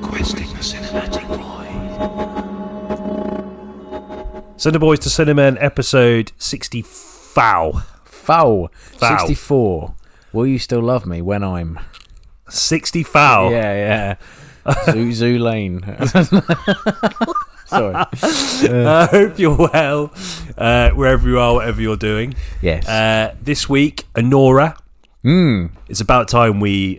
Questing the cinematic void. Cinebois to Cinemen, episode 60 Foul. 64. Will you still love me when I'm 60 Foul? Yeah. Zoo Lane. Sorry. I hope you're well, wherever you are, whatever you're doing. Yes. This week, Anora. It's about time we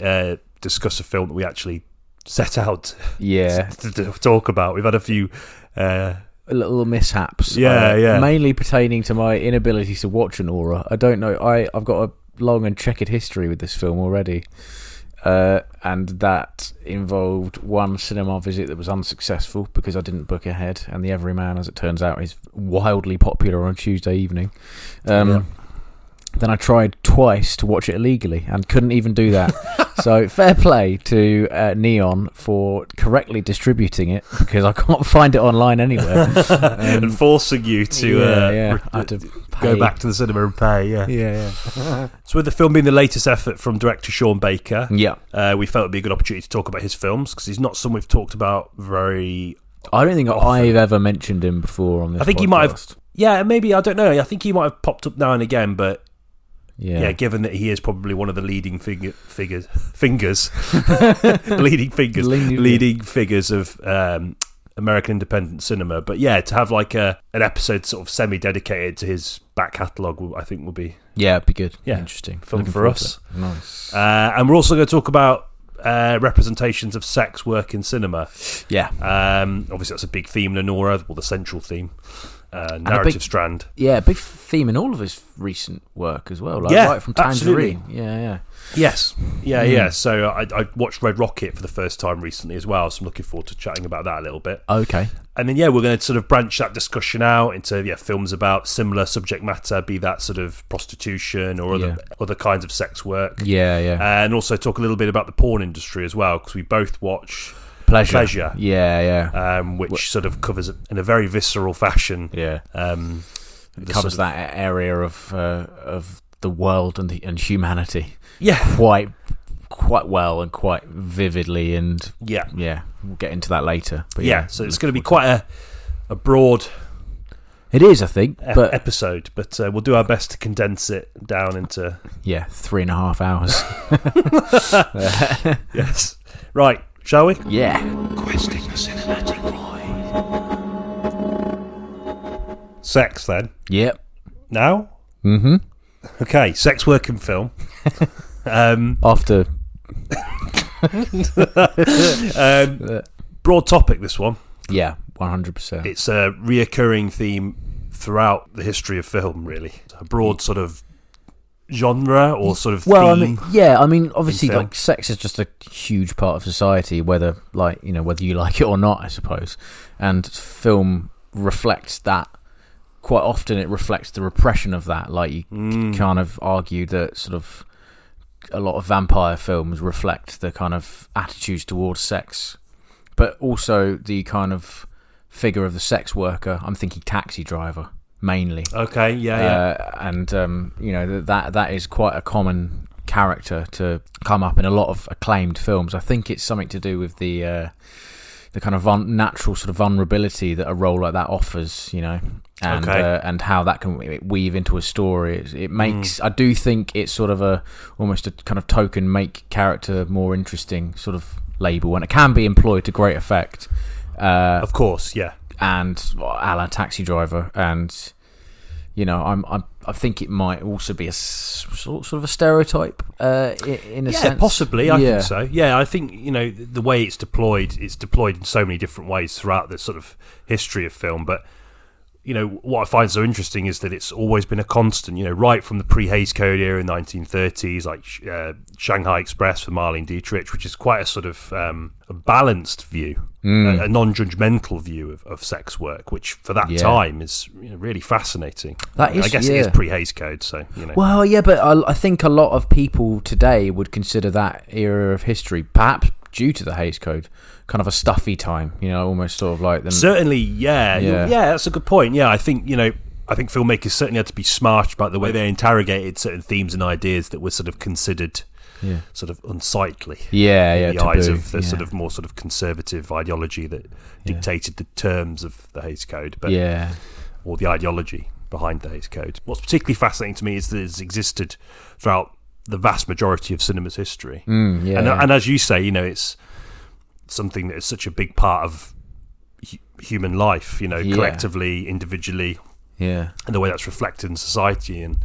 discuss a film that we actually set out to talk about. We've had a few little mishaps. Yeah. Mainly pertaining to my inability to watch Anora. I don't know. I've got a long and checkered history with this film already. And that involved one cinema visit that was unsuccessful because I didn't book ahead, and The Everyman, as it turns out, is wildly popular on a Tuesday evening. Then I tried twice to watch it illegally and couldn't even do that. So fair play to Neon for correctly distributing it, because I can't find it online anywhere. And forcing you to, I had to go back to the cinema and pay. Yeah. So with the film being the latest effort from director Sean Baker, we felt it would be a good opportunity to talk about his films, because he's not someone we've talked about very I don't think often. I've ever mentioned him before on this I think podcast. he might have. Yeah, maybe, I don't know. I think he might have popped up now and again, but yeah, given that he is probably one of the leading figures of American independent cinema. But yeah, to have like an episode sort of semi-dedicated to his back catalogue, I think would be it'd be good. Yeah, Interesting film Looking for forward us. to it. Nice. And we're also going to talk about representations of sex work in cinema. Yeah. Obviously, that's a big theme in Anora, or the central theme. Narrative strand. Yeah, big theme in all of his recent work as well. Right from Tangerine. Absolutely. Yeah. Yes. Yeah. So I watched Red Rocket for the first time recently as well, so I'm looking forward to chatting about that a little bit. Okay. And then, we're going to sort of branch that discussion out into films about similar subject matter, be that sort of prostitution or other kinds of sex work. Yeah. And also talk a little bit about the porn industry as well, because we both watch Pleasure. Yeah. Which sort of covers it in a very visceral fashion. Yeah. It covers that area of the world and humanity. Yeah. Quite well and quite vividly, and we'll get into that later. But so it's going to be quite a broad. It is, I think, but episode, but we'll do our best to condense it down into 3.5 hours. Yes. Right. Shall we? Yeah. Questing the cinematic void. Sex, then. Yep. Now? Mm-hmm. Okay, sex work in film. After... broad topic, this one. Yeah, 100%. It's a reoccurring theme throughout the history of film, really. A broad sort of genre or sort of theme. Obviously, like, sex is just a huge part of society, whether you like it or not, I suppose. And film reflects that. Quite often, it reflects the repression of that. Like, you kind of argue that sort of a lot of vampire films reflect the kind of attitudes towards sex, but also the kind of figure of the sex worker. I'm thinking Taxi Driver. Mainly. Okay, and that is quite a common character to come up in a lot of acclaimed films. I think it's something to do with the kind of natural sort of vulnerability that a role like that offers, and how that can weave into a story. It makes I do think it's sort of almost a kind of token make character more interesting sort of label, and it can be employed to great effect. Of course, yeah. And a la Taxi Driver, and I think it might also be a sort of a stereotype in a sense. Yeah, possibly. I think so. Yeah, I think the way it's deployed in so many different ways throughout the sort of history of film. But what I find so interesting is that it's always been a constant. Right from the pre-Hays Code era in the 1930s, like Shanghai Express for Marlene Dietrich, which is quite a sort of a balanced view, a non-judgmental view of sex work, which for that time is really fascinating. I guess it is pre-Hays Code, so Well, yeah, but I think a lot of people today would consider that era of history, perhaps due to the Hays Code, kind of a stuffy time. Almost sort of like them. Certainly, yeah, that's a good point. Yeah, I think filmmakers certainly had to be smart about the way they interrogated certain themes and ideas that were sort of considered sort of unsightly. Yeah, in the eyes taboo, of the sort of more sort of conservative ideology that dictated the terms of the Hays Code, but or the ideology behind the Hays Code. What's particularly fascinating to me is that it's existed throughout the vast majority of cinema's history. And as you say, it's something that is such a big part of human life, collectively, individually, and the way that's reflected in society. And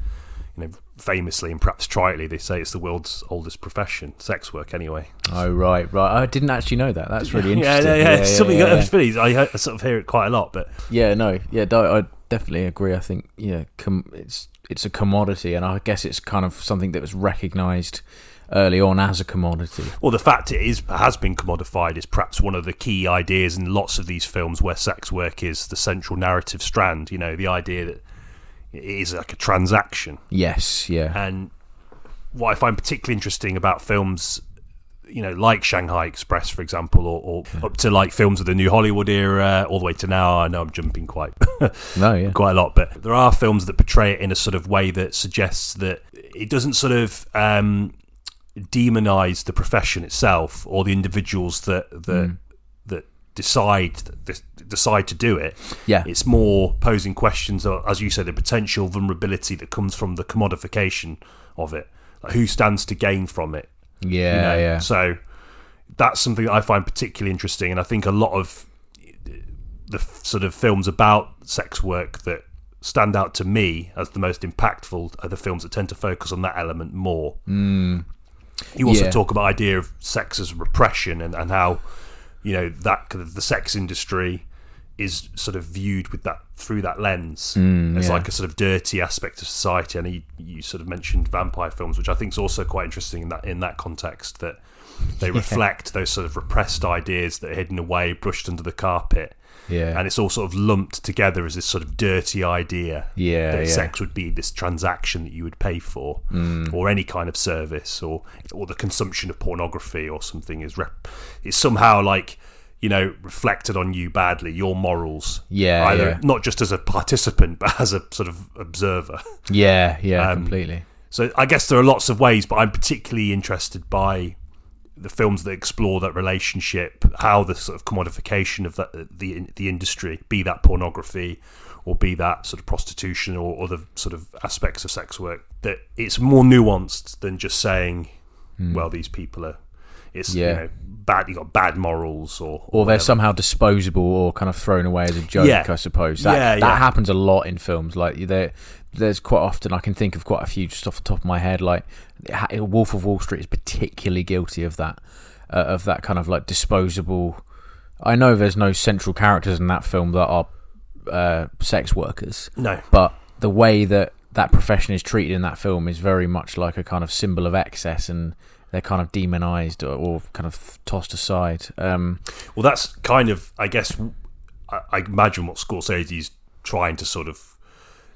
famously and perhaps tritely, they say it's the world's oldest profession, sex work anyway. Oh, right. I didn't actually know that. That's really interesting. It's something that's really, I sort of hear it quite a lot, but I definitely agree. I think it's a commodity, and I guess it's kind of something that was recognised early on as a commodity. Well, the fact it has been commodified is perhaps one of the key ideas in lots of these films where sex work is the central narrative strand. The idea that it is like a transaction. Yes, yeah. And what I find particularly interesting about films, like Shanghai Express, for example, or up to like films of the New Hollywood era, all the way to now. I know I'm jumping quite quite a lot, but there are films that portray it in a sort of way that suggests that it doesn't sort of demonize the profession itself or the individuals that decide to do it. It's more posing questions, as you said, the potential vulnerability that comes from the commodification of it, like who stands to gain from it. So that's something that I find particularly interesting, and I think a lot of the sort of films about sex work that stand out to me as the most impactful are the films that tend to focus on that element more. You also talk about the idea of sex as repression and how that kind of the sex industry is sort of viewed with that through that lens as like a sort of dirty aspect of society. And you sort of mentioned vampire films, which I think is also quite interesting in that context, that they reflect those sort of repressed ideas that are hidden away, brushed under the carpet. And it's all sort of lumped together as this sort of dirty idea that sex would be this transaction that you would pay for, or any kind of service, or the consumption of pornography or something is somehow like reflected on you badly, your morals, not just as a participant but as a sort of observer. Completely. So I guess there are lots of ways, but I'm particularly interested by the films that explore that relationship, how the sort of commodification of the industry, be that pornography or be that sort of prostitution or other sort of aspects of sex work, that it's more nuanced than just saying, well, these people are, bad, you got bad morals or they're somehow disposable or kind of thrown away as a joke. I suppose that happens a lot in films. Like there's quite often, I can think of quite a few just off the top of my head, like Wolf of Wall Street is particularly guilty of that kind of like disposable. I know there's no central characters in that film that are sex workers, but the way that profession is treated in that film is very much like a kind of symbol of excess, and they're kind of demonized or kind of tossed aside. Well, that's kind of, I guess, I imagine what Scorsese's trying to sort of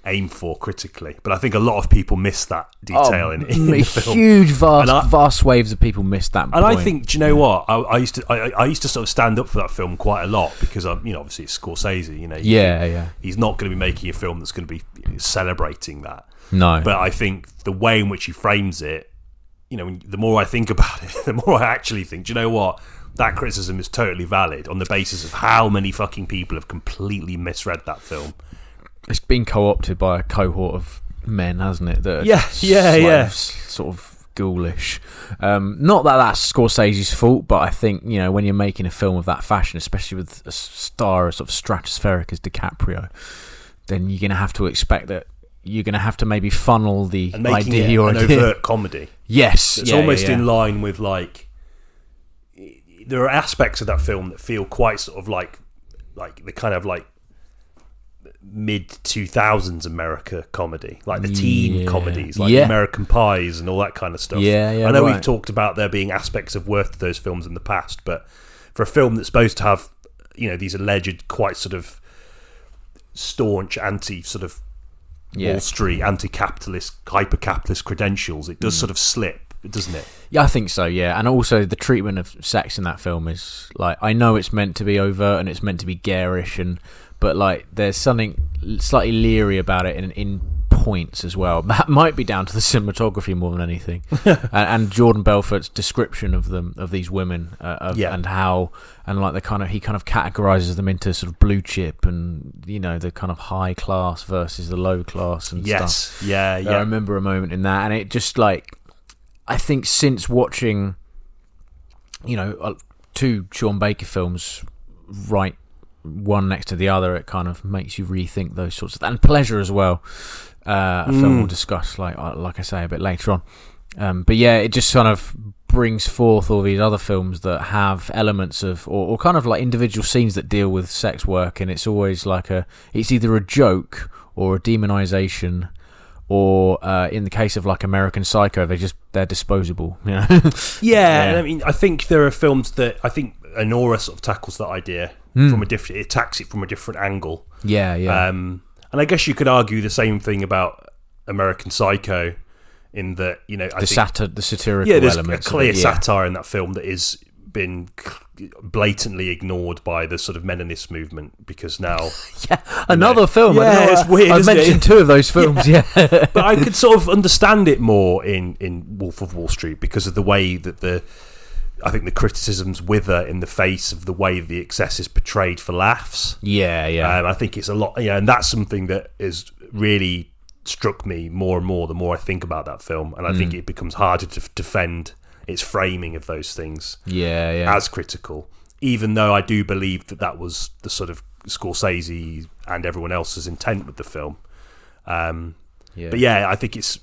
aim for critically, but I think a lot of people miss that detail in the film. Huge, vast waves of people miss that point. And I think, do you know what? I used to sort of stand up for that film quite a lot because obviously it's Scorsese. He's not going to be making a film that's going to be celebrating that. No, but I think the way in which he frames it, the more I think about it, the more I actually think, do you know what? That criticism is totally valid on the basis of how many fucking people have completely misread that film. It's been co-opted by a cohort of men, hasn't it? That sort of ghoulish. Not that that's Scorsese's fault, but I think when you're making a film of that fashion, especially with a star as sort of stratospheric as DiCaprio, then you're going to have to expect that you're going to have to maybe funnel the and making idea it or an overt comedy. Yes, it's almost in line with like there are aspects of that film that feel quite sort of like the kind of like mid 2000s America comedy, like the teen comedies, like American Pies and all that kind of stuff. I know we've talked about there being aspects of worth to those films in the past, but for a film that's supposed to have these alleged quite sort of staunch anti sort of Wall Street anti-capitalist hyper-capitalist credentials, it does sort of slip, doesn't it? I think so, and also the treatment of sex in that film is like, I know it's meant to be overt and it's meant to be garish, but like there's something slightly leery about it in points as well. That might be down to the cinematography more than anything, and Jordan Belfort's description of them, of these women, and how, and like he kind of categorizes them into sort of blue chip and the kind of high class versus the low class and stuff. Yeah. I remember a moment in that, and it just like, I think since watching, two Sean Baker films, right, one next to the other, it kind of makes you rethink those sorts of, and Pleasure as well, a film we'll discuss like I say a bit later on, but yeah, it just kind of brings forth all these other films that have elements of or kind of like individual scenes that deal with sex work, and it's always like it's either a joke or a demonization, or in the case of like American Psycho, they're disposable, And I mean, I think there are films that I think Anora sort of tackles that idea from it attacks it from a different angle. And I guess you could argue the same thing about American Psycho, in that the satirical there's elements. A clear satire in that film that is been blatantly ignored by the sort of Meninist movement, because now another film. It's weird. I've mentioned two of those films. But I could sort of understand it more in Wolf of Wall Street, because of the way that I think the criticisms wither in the face of the way the excess is portrayed for laughs. I think it's a lot, and that's something that has really struck me more and more the more I think about that film, and I think it becomes harder to defend its framing of those things as critical, even though I do believe that was the sort of Scorsese and everyone else's intent with the film. But I think it's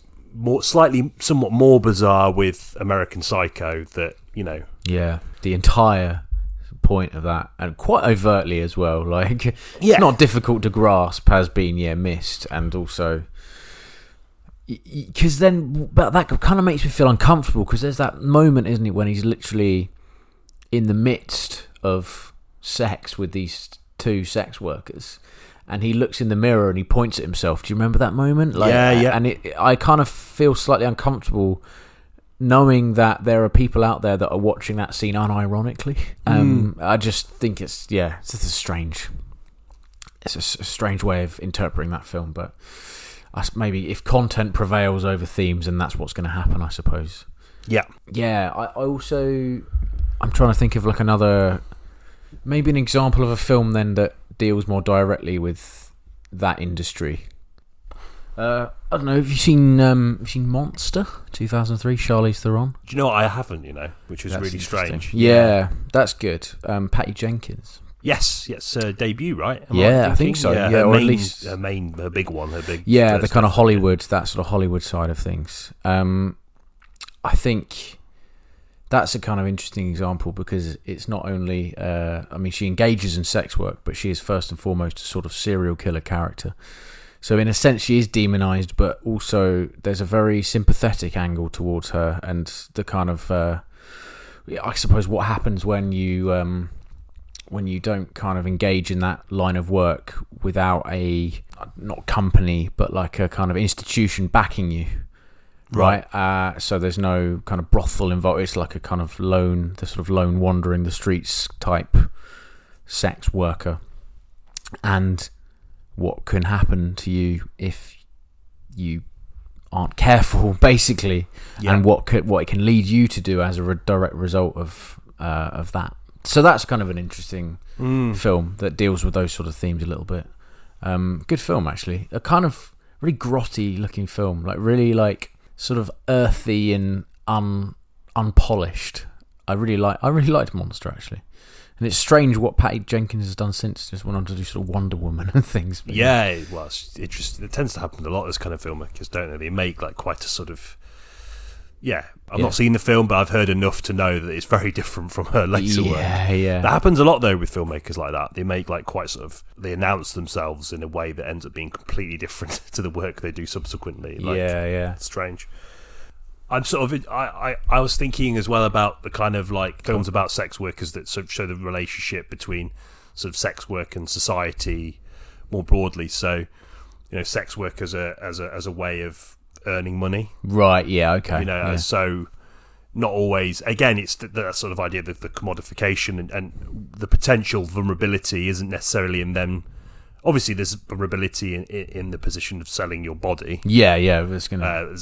somewhat more bizarre with American Psycho, that the entire point of that, and quite overtly as well, like it's not difficult to grasp, has been missed, and also because but that kind of makes me feel uncomfortable, because there's that moment, isn't it, when he's literally in the midst of sex with these two sex workers, and he looks in the mirror and he points at himself. Do you remember that moment? And I kind of feel slightly uncomfortable knowing that there are people out there that are watching that scene unironically. I just think it's a strange way of interpreting that film, but maybe if content prevails over themes, and that's what's going to happen, I suppose. I also, I'm trying to think of like maybe an example of a film then that deals more directly with that industry. I don't know. Have you seen Monster 2003? Charlize Theron. Do you know what? I haven't. Which was really strange. Yeah, that's good. Patty Jenkins. Yes, debut, right? I think so. Or at least her big one, her big. Yeah, the kind of Hollywood, that sort of Hollywood side of things. I think that's a kind of interesting example, because it's not only, she engages in sex work, but she is first and foremost a sort of serial killer character. So in a sense, she is demonized, but also there's a very sympathetic angle towards her, and the kind of, I suppose, what happens when you don't kind of engage in that line of work without not company, but like a kind of institution backing you. Right. So there's no kind of brothel involved. It's like a kind of lone wandering the streets type sex worker. And what can happen to you if you aren't careful, basically, and what it can lead you to do as a direct result of that. So that's kind of an interesting film that deals with those sort of themes a little bit. Good film, actually. A kind of really grotty looking film, like really like sort of earthy and unpolished. I really liked Monster, actually. And it's strange what Patty Jenkins has done since. Just went on to do sort of Wonder Woman and things. But well, it's interesting. It tends to happen with a lot of this kind of filmmakers, don't they? They make like quite a sort of I've not seen the film, but I've heard enough to know that it's very different from her later work. That happens a lot though with filmmakers like that. They make like quite sort of, they announce themselves in a way that ends up being completely different to the work they do subsequently. It's strange. I'm sort of, I was thinking as well about the kind of like films about sex workers that sort of show the relationship between sort of sex work and society more broadly. So, sex work as a way of earning money, right? Okay. So not always. Again, it's that sort of idea that the commodification and the potential vulnerability isn't necessarily in them obviously there's vulnerability in the position of selling your body. Yeah, there's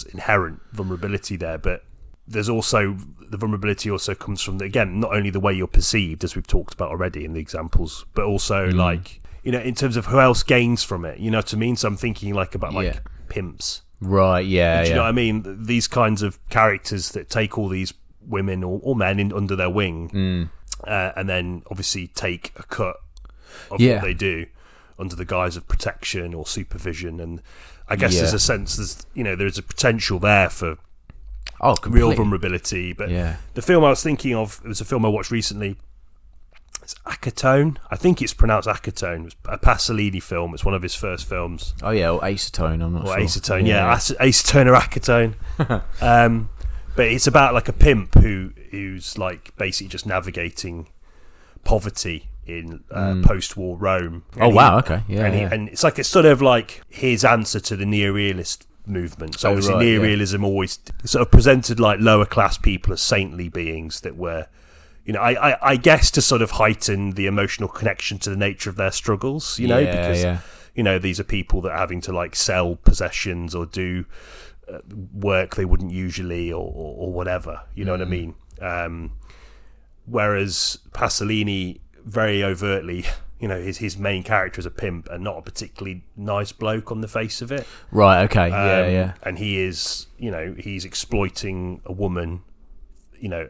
inherent vulnerability there, but there's also the vulnerability also comes from again not only the way you're perceived, as we've talked about already in the examples, but also like, you know, in terms of who else gains from it. You know what I mean? So I'm thinking like about like pimps, right? Yeah, do you know what I mean? These kinds of characters that take all these women or men under their wing, and then obviously take a cut of what they do under the guise of protection or supervision. And I guess there's a sense, there's a potential there for real vulnerability. But the film I was thinking of, it was a film I watched recently. It's Acetone. I think it's pronounced Acetone. It's a Pasolini film. It's one of his first films. Oh yeah, or acetone. I'm not sure. Acetone, acetone or acetone. But it's about like a pimp who's like basically just navigating poverty in post-war Rome. And okay, and it's like it's sort of like his answer to the neorealist movement. So obviously neorealism always sort of presented like lower class people as saintly beings that were, you know, I guess to sort of heighten the emotional connection to the nature of their struggles, you know, because you know, these are people that are having to like sell possessions or do work they wouldn't usually or whatever, you know what I mean? Whereas Pasolini very overtly, you know, his main character is a pimp and not a particularly nice bloke on the face of it. Right, okay, And he is, you know, he's exploiting a woman, you know,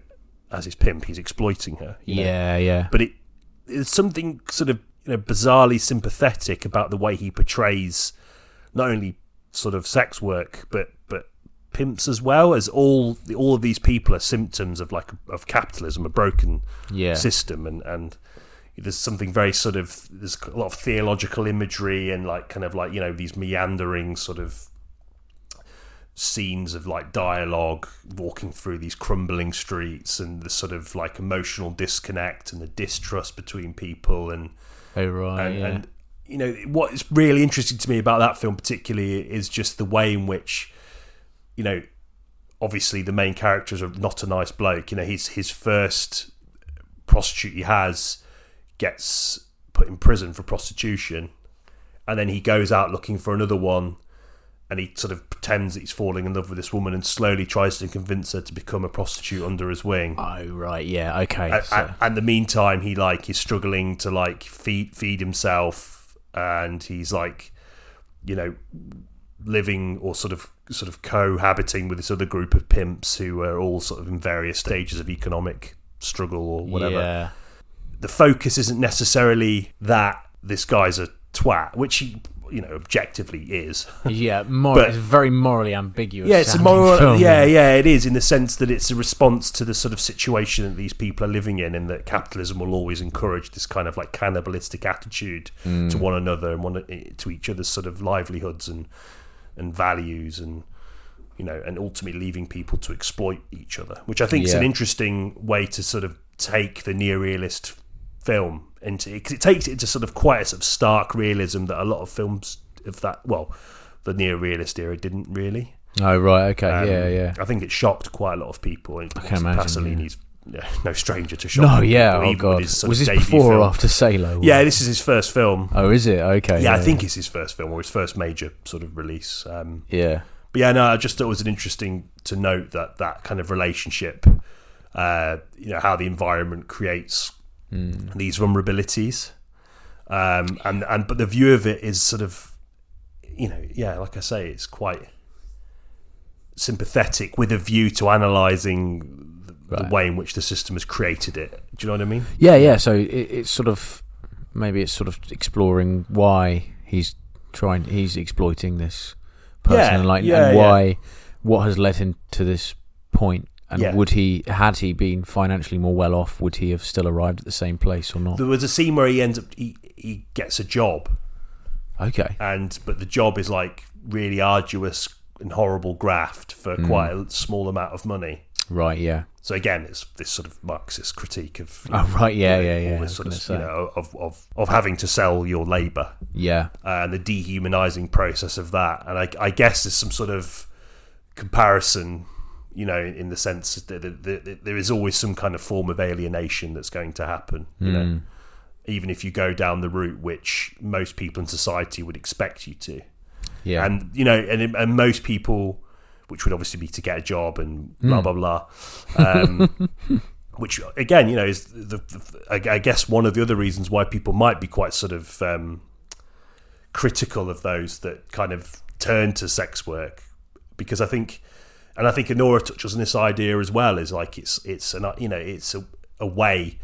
as his pimp, he's exploiting her. You know? But it's something sort of, you know, bizarrely sympathetic about the way he portrays not only sort of sex work, but pimps as well, as all of these people are symptoms of like of capitalism, a broken system, and there's something very sort of, there's a lot of theological imagery and like kind of like, you know, these meandering sort of scenes of like dialogue walking through these crumbling streets and the sort of like emotional disconnect and the distrust between people and and you know, what is really interesting to me about that film particularly is just the way in which, you know, obviously the main character is not a nice bloke. You know, his first prostitute he has gets put in prison for prostitution, and then he goes out looking for another one, and he sort of pretends that he's falling in love with this woman and slowly tries to convince her to become a prostitute under his wing. Oh right, yeah, okay. And the meantime, he like is struggling to like feed himself, and he's like, you know, living or sort of cohabiting with this other group of pimps who are all sort of in various stages of economic struggle or whatever. Yeah. The focus isn't necessarily that this guy's a twat, which he, you know, objectively is. Yeah, it's very morally ambiguous. Yeah, it's a moral. Film, it is, in the sense that it's a response to the sort of situation that these people are living in, and that capitalism will always encourage this kind of like cannibalistic attitude to one another and to each other's sort of livelihoods and values, and, you know, and ultimately leaving people to exploit each other, which I think is an interesting way to sort of take the neorealist film into, because it takes it into sort of quite a sort of stark realism that a lot of films of that, well, the neorealist era didn't really. Oh right, okay, I think it shocked quite a lot of people. I can imagine. Pasolini's no stranger to shock. No, oh god, was this before or after Salo? Yeah, this is his first film. Oh, is it? Okay. Yeah, I think it's his first film, or his first major sort of release. But I just thought it was interesting to note that kind of relationship. You know, how the environment creates these vulnerabilities, but the view of it is sort of, you know, like I say, it's quite sympathetic with a view to analysing the way in which the system has created it. Do you know what I mean? Yeah. So it's sort of, maybe it's sort of exploring why he's exploiting this person, and what has led him to this point. And had he been financially more well off, would he have still arrived at the same place or not? There was a scene where he gets a job. Okay. But the job is like really arduous and horrible graft for quite a small amount of money. Right, yeah. So again, it's this sort of Marxist critique of all this sort of, you know, of having to sell your labour. Yeah. And the dehumanising process of that. And I guess there's some sort of comparison, you know, in the sense that there is always some kind of form of alienation that's going to happen, you know, even if you go down the route which most people in society would expect you to. Yeah. And and most people, which would obviously be to get a job and blah blah blah, which again, is I guess one of the other reasons why people might be quite sort of critical of those that kind of turn to sex work, because I think Anora touches on this idea as well, is like it's a way,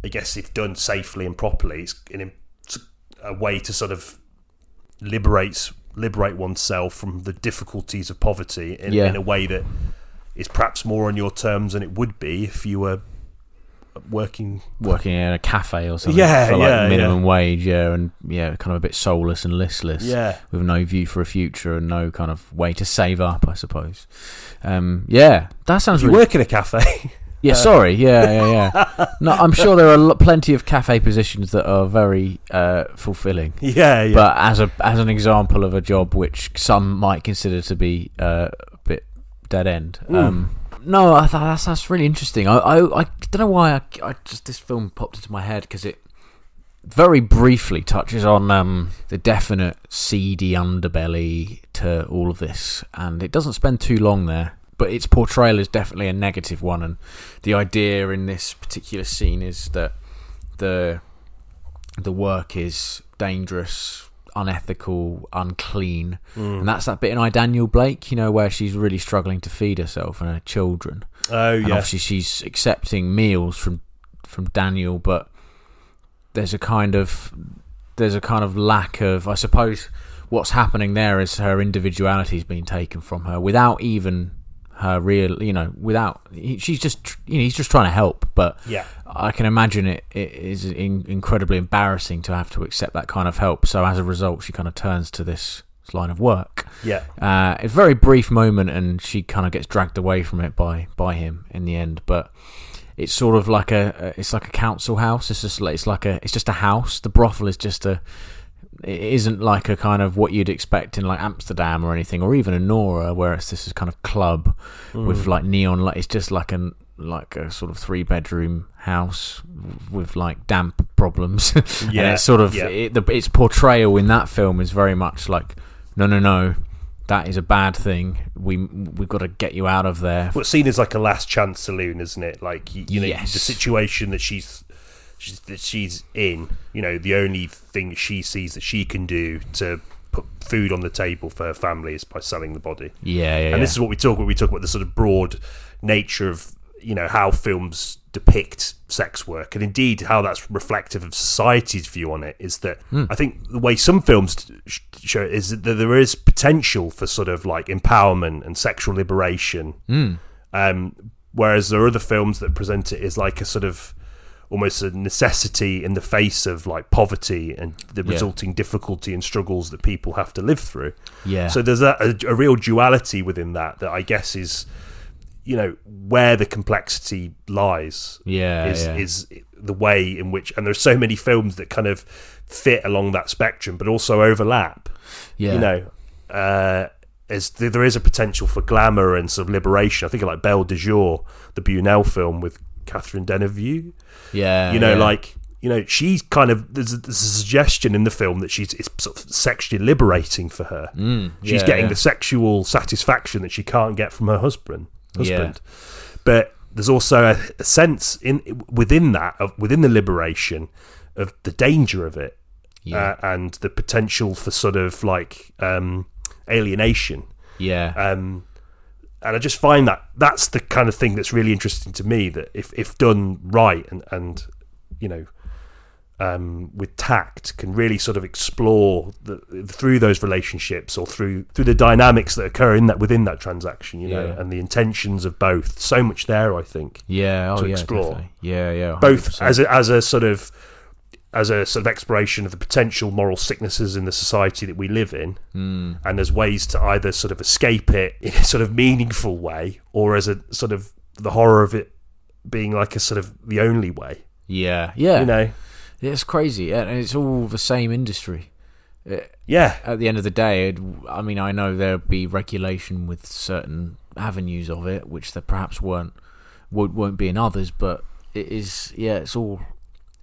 I guess, if done safely and properly, it's a way to sort of liberate oneself from the difficulties of poverty in a way that is perhaps more on your terms than it would be if you were working in a cafe or something for minimum wage, and kind of a bit soulless and listless, with no view for a future and no kind of way to save up, I suppose. That sounds. You work in a cafe. Yeah, sorry. Yeah. No, I'm sure there are plenty of cafe positions that are very fulfilling. Yeah. But as an example of a job which some might consider to be a bit dead end. No, I thought that's really interesting. I don't know why I just this film popped into my head, because it very briefly touches on the definite seedy underbelly to all of this, and it doesn't spend too long there. But its portrayal is definitely a negative one, and the idea in this particular scene is that the work is dangerous, unethical, unclean, and that's that bit in I, Daniel Blake, where she's really struggling to feed herself and her children. And obviously she's accepting meals from Daniel, but there's a kind of lack of, I suppose, what's happening there is her individuality's been taken from her without even her real, she's just, he's just trying to help, but I can imagine it is incredibly embarrassing to have to accept that kind of help. So as a result, she kind of turns to this line of work. It's a very brief moment, and she kind of gets dragged away from it by him in the end. But it's sort of like it's like a council house. It's just a house. The brothel is just it isn't like a kind of what you'd expect in like Amsterdam or anything, or even Anora, where it's this kind of club with like neon light. It's just like a sort of 3-bedroom house with like damp problems. And it's sort of its portrayal in that film is very much like, no, that is a bad thing. We've got to get you out of there. What's seen as like a last chance saloon, isn't it? Like the situation that she's in, the only thing she sees that she can do to put food on the table for her family is by selling the body. And this is what we talk about the sort of broad nature of how films depict sex work, and indeed how that's reflective of society's view on it. Is that I think the way some films show it is that there is potential for sort of like empowerment and sexual liberation, whereas there are other films that present it as like a sort of almost a necessity in the face of like poverty and the resulting difficulty and struggles that people have to live through. So there's a real duality within that I guess is, where the complexity lies. Is the way in which, and there's so many films that kind of fit along that spectrum, but also overlap. As there is a potential for glamour and sort of liberation. I think of like Belle de Jour, the Bunel film with Catherine Deneuve. She's kind of, there's a suggestion in the film that it's sort of sexually liberating for her. She's getting the sexual satisfaction that she can't get from her husband. But there's also a sense within the liberation of the danger of it, and the potential for sort of like alienation. And I just find that that's the kind of thing that's really interesting to me, that if done right and with tact, can really sort of explore through those relationships, or through the dynamics that occur within that transaction, and the intentions of both. So much there, I think. To explore. Definitely. Both as a sort of exploration of the potential moral sicknesses in the society that we live in, and as ways to either sort of escape it in a sort of meaningful way, or as a sort of the horror of it being like a sort of the only way. It's crazy, and it's all the same industry. At the end of the day, I know there'll be regulation with certain avenues of it, which there perhaps won't be in others, but it is, it's all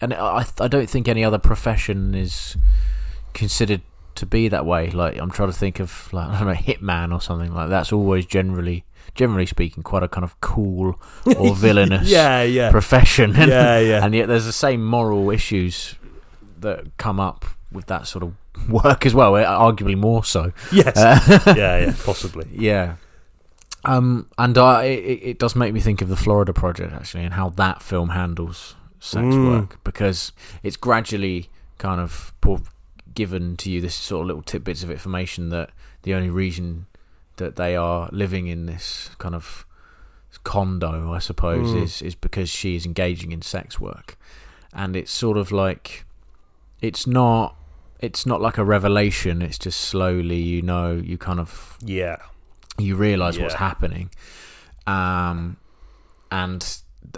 and I don't think any other profession is considered to be that way. Like, I'm trying to think of, like, I don't know, hitman or something like that. That's always generally speaking, quite a kind of cool or villainous profession. And, and yet there's the same moral issues that come up with that sort of work as well, arguably more so. Yes. Possibly. Yeah. And it does make me think of the Florida Project, actually, and how that film handles sex work, because it's gradually kind of given to you this sort of little tidbits of information that the only reason that they are living in this kind of condo, I suppose, is because she is engaging in sex work. And it's sort of like, it's not like a revelation, it's just slowly, you kind of you realise what's happening. And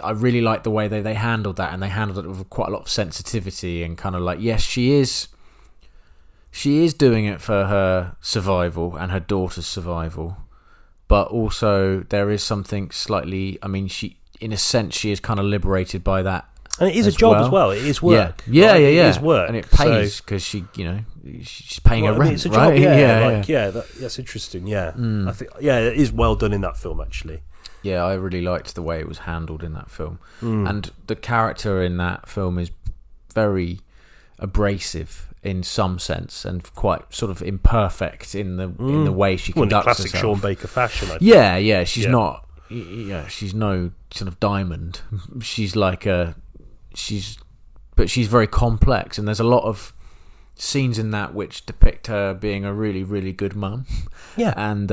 I really like the way they handled that, and they handled it with quite a lot of sensitivity, and kind of like, yes, she is doing it for her survival and her daughter's survival, but also there is something slightly, I mean, she, in a sense, she is kind of liberated by that. And it is a job as well. It is work. Yeah. It is work, and it pays because she's paying her rent. It's a job, right? That's interesting. Yeah, I think it is well done in that film, actually. Yeah, I really liked the way it was handled in that film, and the character in that film is very abrasive in some sense, and quite sort of imperfect in the way she conducts herself. Classic Sean Baker fashion, I think. Yeah. She's not. Yeah, she's no sort of diamond. She's like but she's very complex, and there's a lot of scenes in that which depict her being a really, really good mum. Yeah, and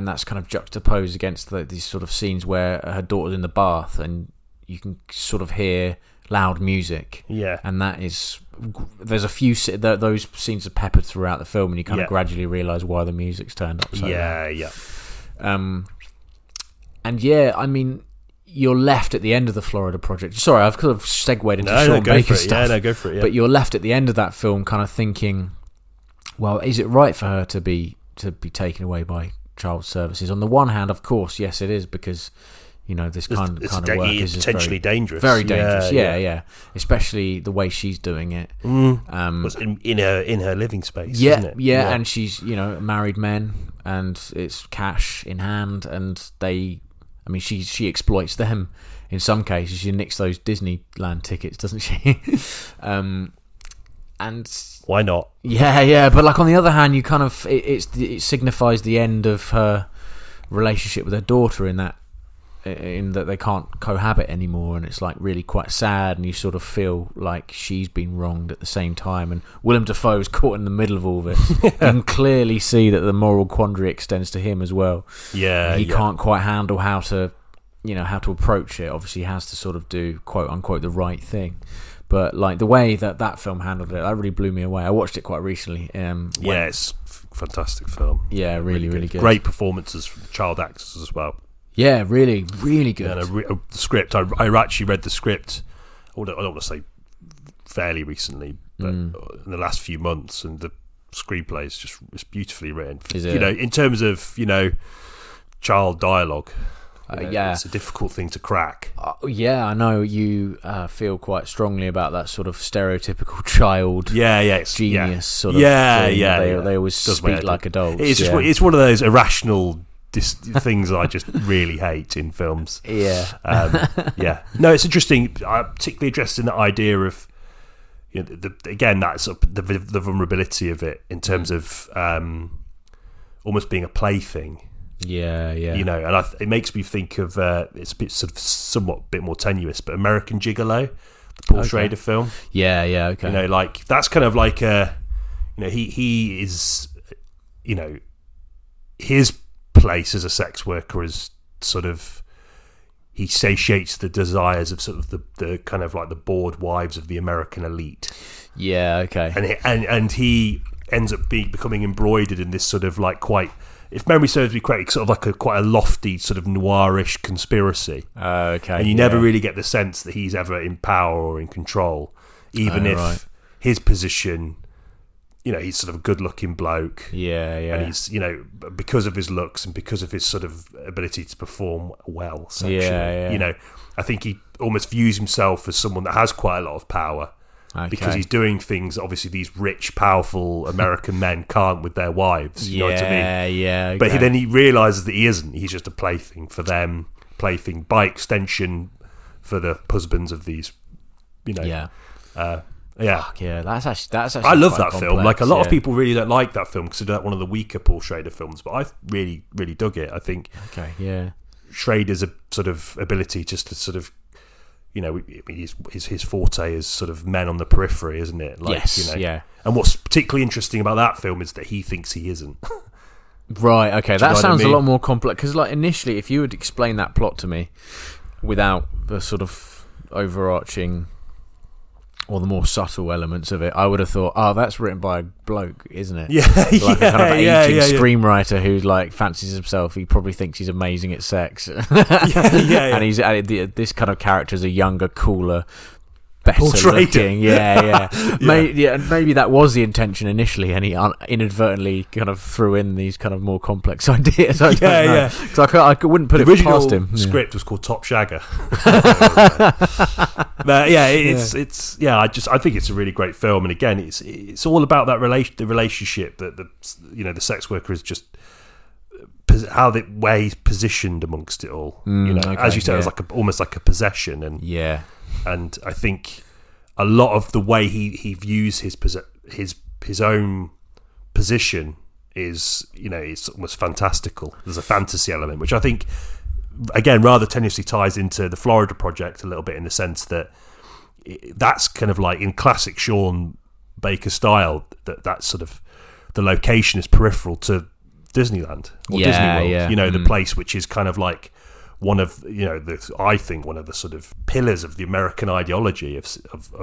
that's kind of juxtaposed against these sort of scenes where her daughter's in the bath, and you can sort of hear loud music. Yeah, and there's a few those scenes are peppered throughout the film, and you kind of gradually realise why the music's turned up. So and I mean, you're left at the end of the Florida Project. Sorry, I've kind of segued into Sean Baker stuff. Yeah, go for it. Yeah. But you're left at the end of that film, kind of thinking, well, is it right for her to be taken away by child services? On the one hand, of course, yes, it is, because this kind of work is potentially dangerous. Very dangerous. Yeah. Especially the way she's doing it. In her living space. Isn't it? Yeah, and she's married men, and it's cash in hand, and she exploits them in some cases. She nicks those Disneyland tickets, doesn't she? And why not? Yeah. But like, on the other hand, you kind of it signifies the end of her relationship with her daughter, in that they can't cohabit anymore, and it's like really quite sad, and you sort of feel like she's been wronged at the same time, and Willem Dafoe's caught in the middle of all this. You can clearly see that the moral quandary extends to him as well. He can't quite handle how to approach it. Obviously he has to sort of do, quote unquote, the right thing, but like the way that film handled it, that really blew me away. I watched it quite recently. It's a fantastic film. Yeah, really good. Great performances from the child actors as well. Yeah, really, really good. And the script, I actually read the script, I don't want to say fairly recently, but in the last few months, and the screenplay is it's beautifully written. Is it? In terms of, child dialogue, yeah, it's a difficult thing to crack. I know you feel quite strongly about that sort of stereotypical child genius sort of thing. They always speak like adults. It's one of those irrational things I just really hate in films. No, it's interesting. I particularly interested in the idea of that sort of the vulnerability of it, in terms of almost being a plaything. And it makes me think of it's a bit sort of somewhat bit more tenuous, but American Gigolo, the Paul Schrader film. Okay. Like that's kind of like he is, his place as a sex worker is sort of, he satiates the desires of sort of the kind of like the bored wives of the American elite. And he ends up becoming embroidered in this sort of like quite, if memory serves me correctly, sort of like quite a lofty sort of noirish conspiracy. And you never really get the sense that he's ever in power or in control, even if his position he's sort of a good-looking bloke. Yeah, yeah. And he's, because of his looks and because of his sort of ability to perform well sexually, Yeah. I think he almost views himself as someone that has quite a lot of power. Okay. Because he's doing things that obviously these rich, powerful American men can't with their wives. You know what I mean? Yeah. Okay. But then he realises that he isn't. He's just a plaything for them, plaything by extension for the husbands of these, Yeah. Yeah. Yeah, that's actually. I love quite that film. complex, Like a lot of yeah. people really don't like that film, consider that one of the weaker Paul Schrader films. But I really, really dug it. I think Okay, yeah. Schrader's a sort of ability just to sort of, his forte is sort of men on the periphery, isn't it? Like, Yes, yeah. And what's particularly interesting about that film is that he thinks he isn't. Right, okay, you know that what I sounds a mean? lot more complex. Because, like, initially, if you would explain that plot to me without the sort of overarching or the more subtle elements of it, I would have thought, oh, that's written by a bloke, isn't it? Yeah, Like a kind of aging yeah. screenwriter who, like, fancies himself. He probably thinks he's amazing at sex. yeah. And he's this kind of character is a younger, cooler, better Paul Schrader. looking. Yeah. Maybe that was the intention initially, and he inadvertently kind of threw in these kind of more complex ideas. I don't know. Because I wouldn't put The it past original him. script was called Top Shagger. But I think it's a really great film, and again, it's all about that the relationship that the sex worker is just where he's positioned amongst it all. Okay, as you said, it's almost like a possession, and Yeah. And I think a lot of the way he views his own position is, it's almost fantastical. There's a fantasy element, which I think, again, rather tenuously ties into the Florida Project a little bit, in the sense that that's kind of like in classic Sean Baker style, that sort of the location is peripheral to Disneyland or Disney World. Yeah. The place which is kind of like one of I think one of the sort of pillars of the American ideology of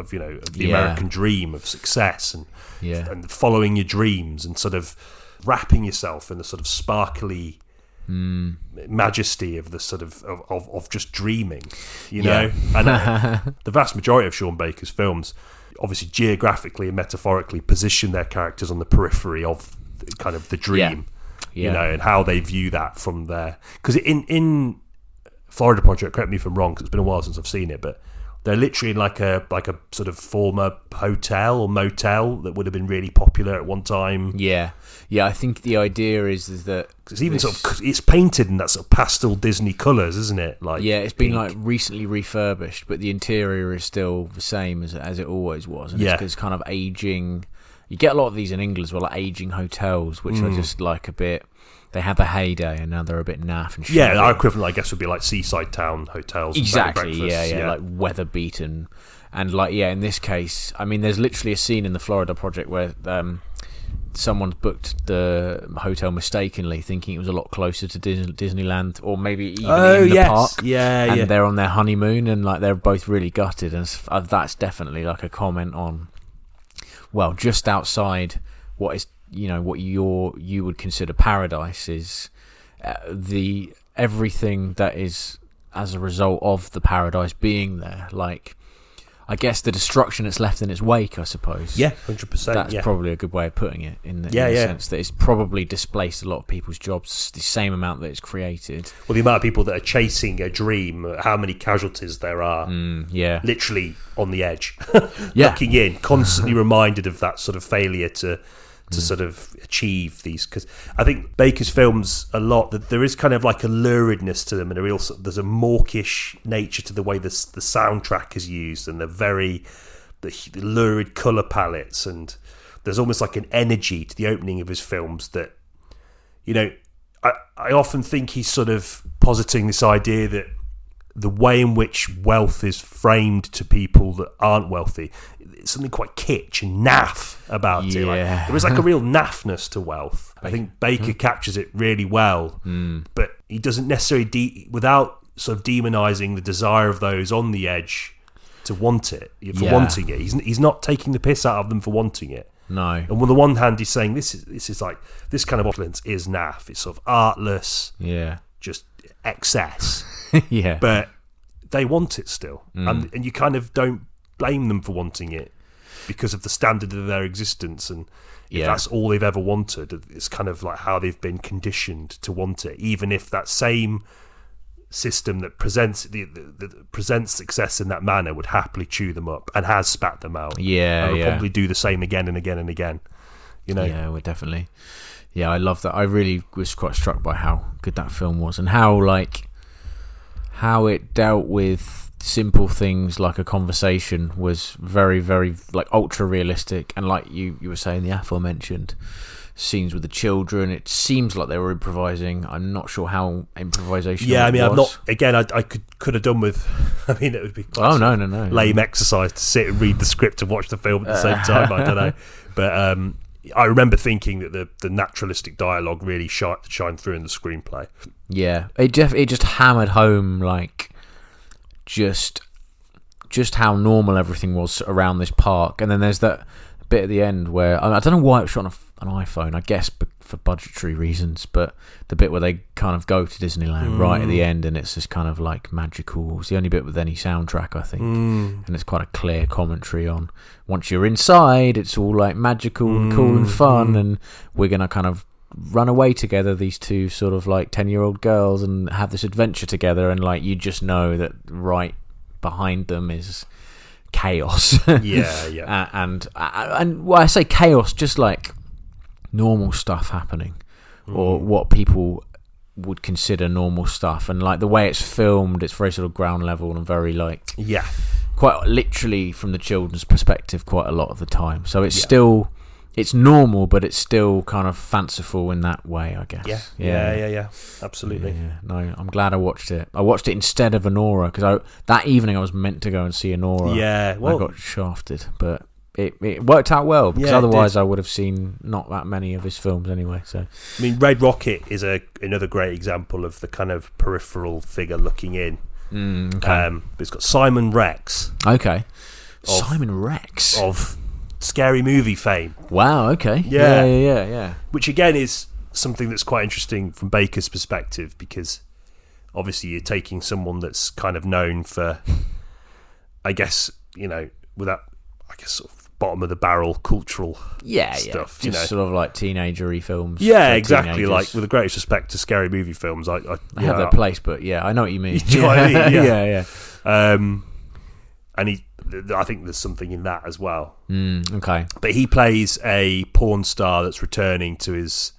the American dream of success and following your dreams and sort of wrapping yourself in the sort of sparkly majesty of the sort of just dreaming, and the vast majority of Sean Baker's films obviously geographically and metaphorically position their characters on the periphery of kind of the dream, and how they view that from there. Because in Florida Project, correct me if I'm wrong, because it's been a while since I've seen it, but they're literally in like a sort of former hotel or motel that would have been really popular at one time. Yeah. I think the idea is that It's even it's painted in that sort of pastel Disney colours, isn't it? Like it's been like recently refurbished, but the interior is still the same as it always was. And it's kind of aging. You get a lot of these in England as well, like aging hotels, which are just like a bit. They had the heyday, and now they're a bit naff and shit. Yeah, our equivalent, I guess, would be like seaside town hotels. Exactly. Yeah, like weather beaten, and like in this case, I mean, there's literally a scene in the Florida Project where someone's booked the hotel mistakenly, thinking it was a lot closer to Disneyland, or maybe even in the park. And they're on their honeymoon, and like they're both really gutted, and that's definitely like a comment on, well, just outside what is. What you would consider paradise is the everything that is as a result of the paradise being there. Like, I guess the destruction that's left in its wake, I suppose. Yeah, 100%. That's probably a good way of putting it in the sense that it's probably displaced a lot of people's jobs the same amount that it's created. Well, the amount of people that are chasing a dream, how many casualties there are, literally on the edge, looking in, constantly reminded of that sort of failure to sort of achieve these. Because I think Baker's films a lot, that there is kind of like a luridness to them, and there's a mawkish nature to the way the soundtrack is used, and the lurid colour palettes, and there's almost like an energy to the opening of his films that, I often think he's sort of positing this idea that the way in which wealth is framed to people that aren't wealthy, it's something quite kitsch and naff about it. Like, there is like a real naffness to wealth. I think Baker captures it really well, but he doesn't necessarily, without sort of demonising the desire of those on the edge to want it, wanting it. He's not taking the piss out of them for wanting it. No. And on the one hand, he's saying this is like, this kind of opulence is naff. It's sort of artless. Yeah. Just excess. Yeah. But they want it still. And you kind of don't blame them for wanting it. because of the standard of their existence, and if Yeah. that's all they've ever wanted, it's kind of like how they've been conditioned to want it, even if that same system that presents presents success in that manner would happily chew them up and has spat them out. Yeah, and will yeah. probably do the same again and again and again. You know. Yeah, we're definitely. Yeah, I love that. I really was quite struck by how good that film was, and how it dealt with simple things like a conversation was very, very like ultra realistic, and like you were saying, the aforementioned scenes with the children, it seems like they were improvising. I'm not sure how improvisation. Yeah, I mean, was. I'm not. Again, I could have done with. I mean, it would be quite no, lame exercise to sit and read the script and watch the film at the same time. I don't know, but I remember thinking that the naturalistic dialogue really shined through in the screenplay. Yeah, it just hammered home like just how normal everything was around this park, and then there's that bit at the end where I don't know why it was shot on an iPhone, I guess for budgetary reasons, but the bit where they kind of go to Disneyland right at the end, and it's just kind of like magical. It's the only bit with any soundtrack, I think, and it's quite a clear commentary on once you're inside, it's all like magical and cool and fun, and we're gonna kind of run away together, these two sort of like 10-year-old girls, and have this adventure together, and like you just know that right behind them is chaos. Yeah. and when I say chaos, just like normal stuff happening, or what people would consider normal stuff, and like the way it's filmed, it's very sort of ground level and very like quite literally from the children's perspective quite a lot of the time. So it's still. It's normal, but it's still kind of fanciful in that way, I guess. Yeah. Absolutely. Yeah. No, I'm glad I watched it. I watched it instead of Anora, because that evening I was meant to go and see Anora. Yeah, well, I got shafted, but it worked out well, because otherwise I would have seen not that many of his films anyway. So I mean, Red Rocket is another great example of the kind of peripheral figure looking in. Okay. It's got Simon Rex. Okay. Simon Rex of Scary Movie fame. Wow, okay. Yeah. Which again is something that's quite interesting from Baker's perspective, because obviously you're taking someone that's kind of known for, I guess, without, sort of bottom of the barrel cultural stuff. Just sort of like teenagery films. Yeah, exactly. Teenagers. Like, with the greatest respect to Scary Movie films, I have their place, but yeah, I know what you mean. You know what I mean? Yeah. And I think there's something in that as well. Okay. But he plays a porn star that's returning to his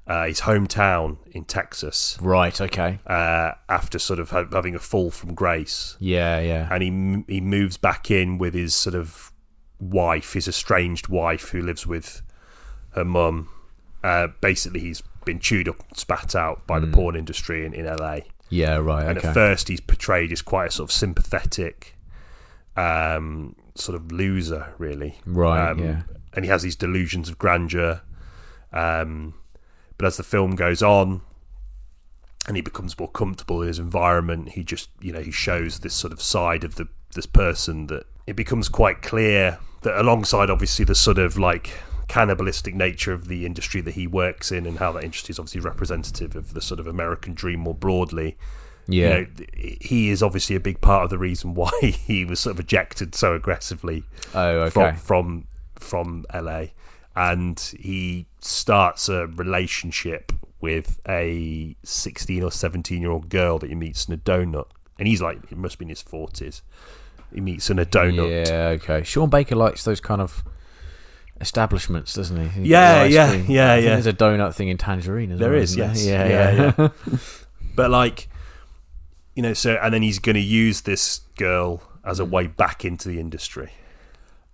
hometown in Texas. Right. Okay. After sort of having a fall from grace. Yeah. And he moves back in with his sort of wife, his estranged wife, who lives with her mum. Basically, he's been chewed up and spat out by the porn industry in LA. Yeah. Right. And at first, he's portrayed as quite a sort of sympathetic, sort of loser, really. Right. Yeah. And he has these delusions of grandeur. But as the film goes on, and he becomes more comfortable in his environment, he just, he shows this sort of side of this person that it becomes quite clear that, alongside obviously the sort of like cannibalistic nature of the industry that he works in, and how that industry is obviously representative of the sort of American dream more broadly. Yeah, he is obviously a big part of the reason why he was sort of ejected so aggressively from LA, and he starts a relationship with a 16 or 17-year-old girl that he meets in a donut, and he's like, it must be in his 40s. He meets in a donut. Yeah, okay. Sean Baker likes those kind of establishments, doesn't he? Yeah. There's a donut thing in Tangerine as well. There is, yes. Yeah. But like, so, and then he's going to use this girl as a way back into the industry.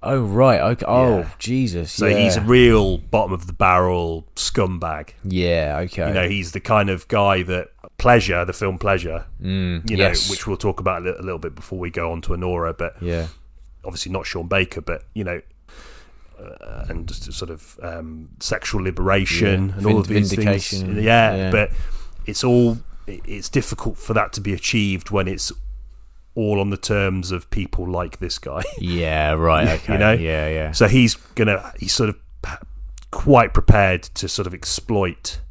Oh, right. Okay. Oh, Jesus. So he's a real bottom of the barrel scumbag. Yeah, okay. He's the kind of guy that the film Pleasure, yes. which we'll talk about a little bit before we go on to Anora, but obviously not Sean Baker, but, and just sort of sexual liberation and all of these things. But it's difficult for that to be achieved when it's all on the terms of people like this guy. Yeah, right. Okay. Yeah. So he's sort of quite prepared to sort of exploit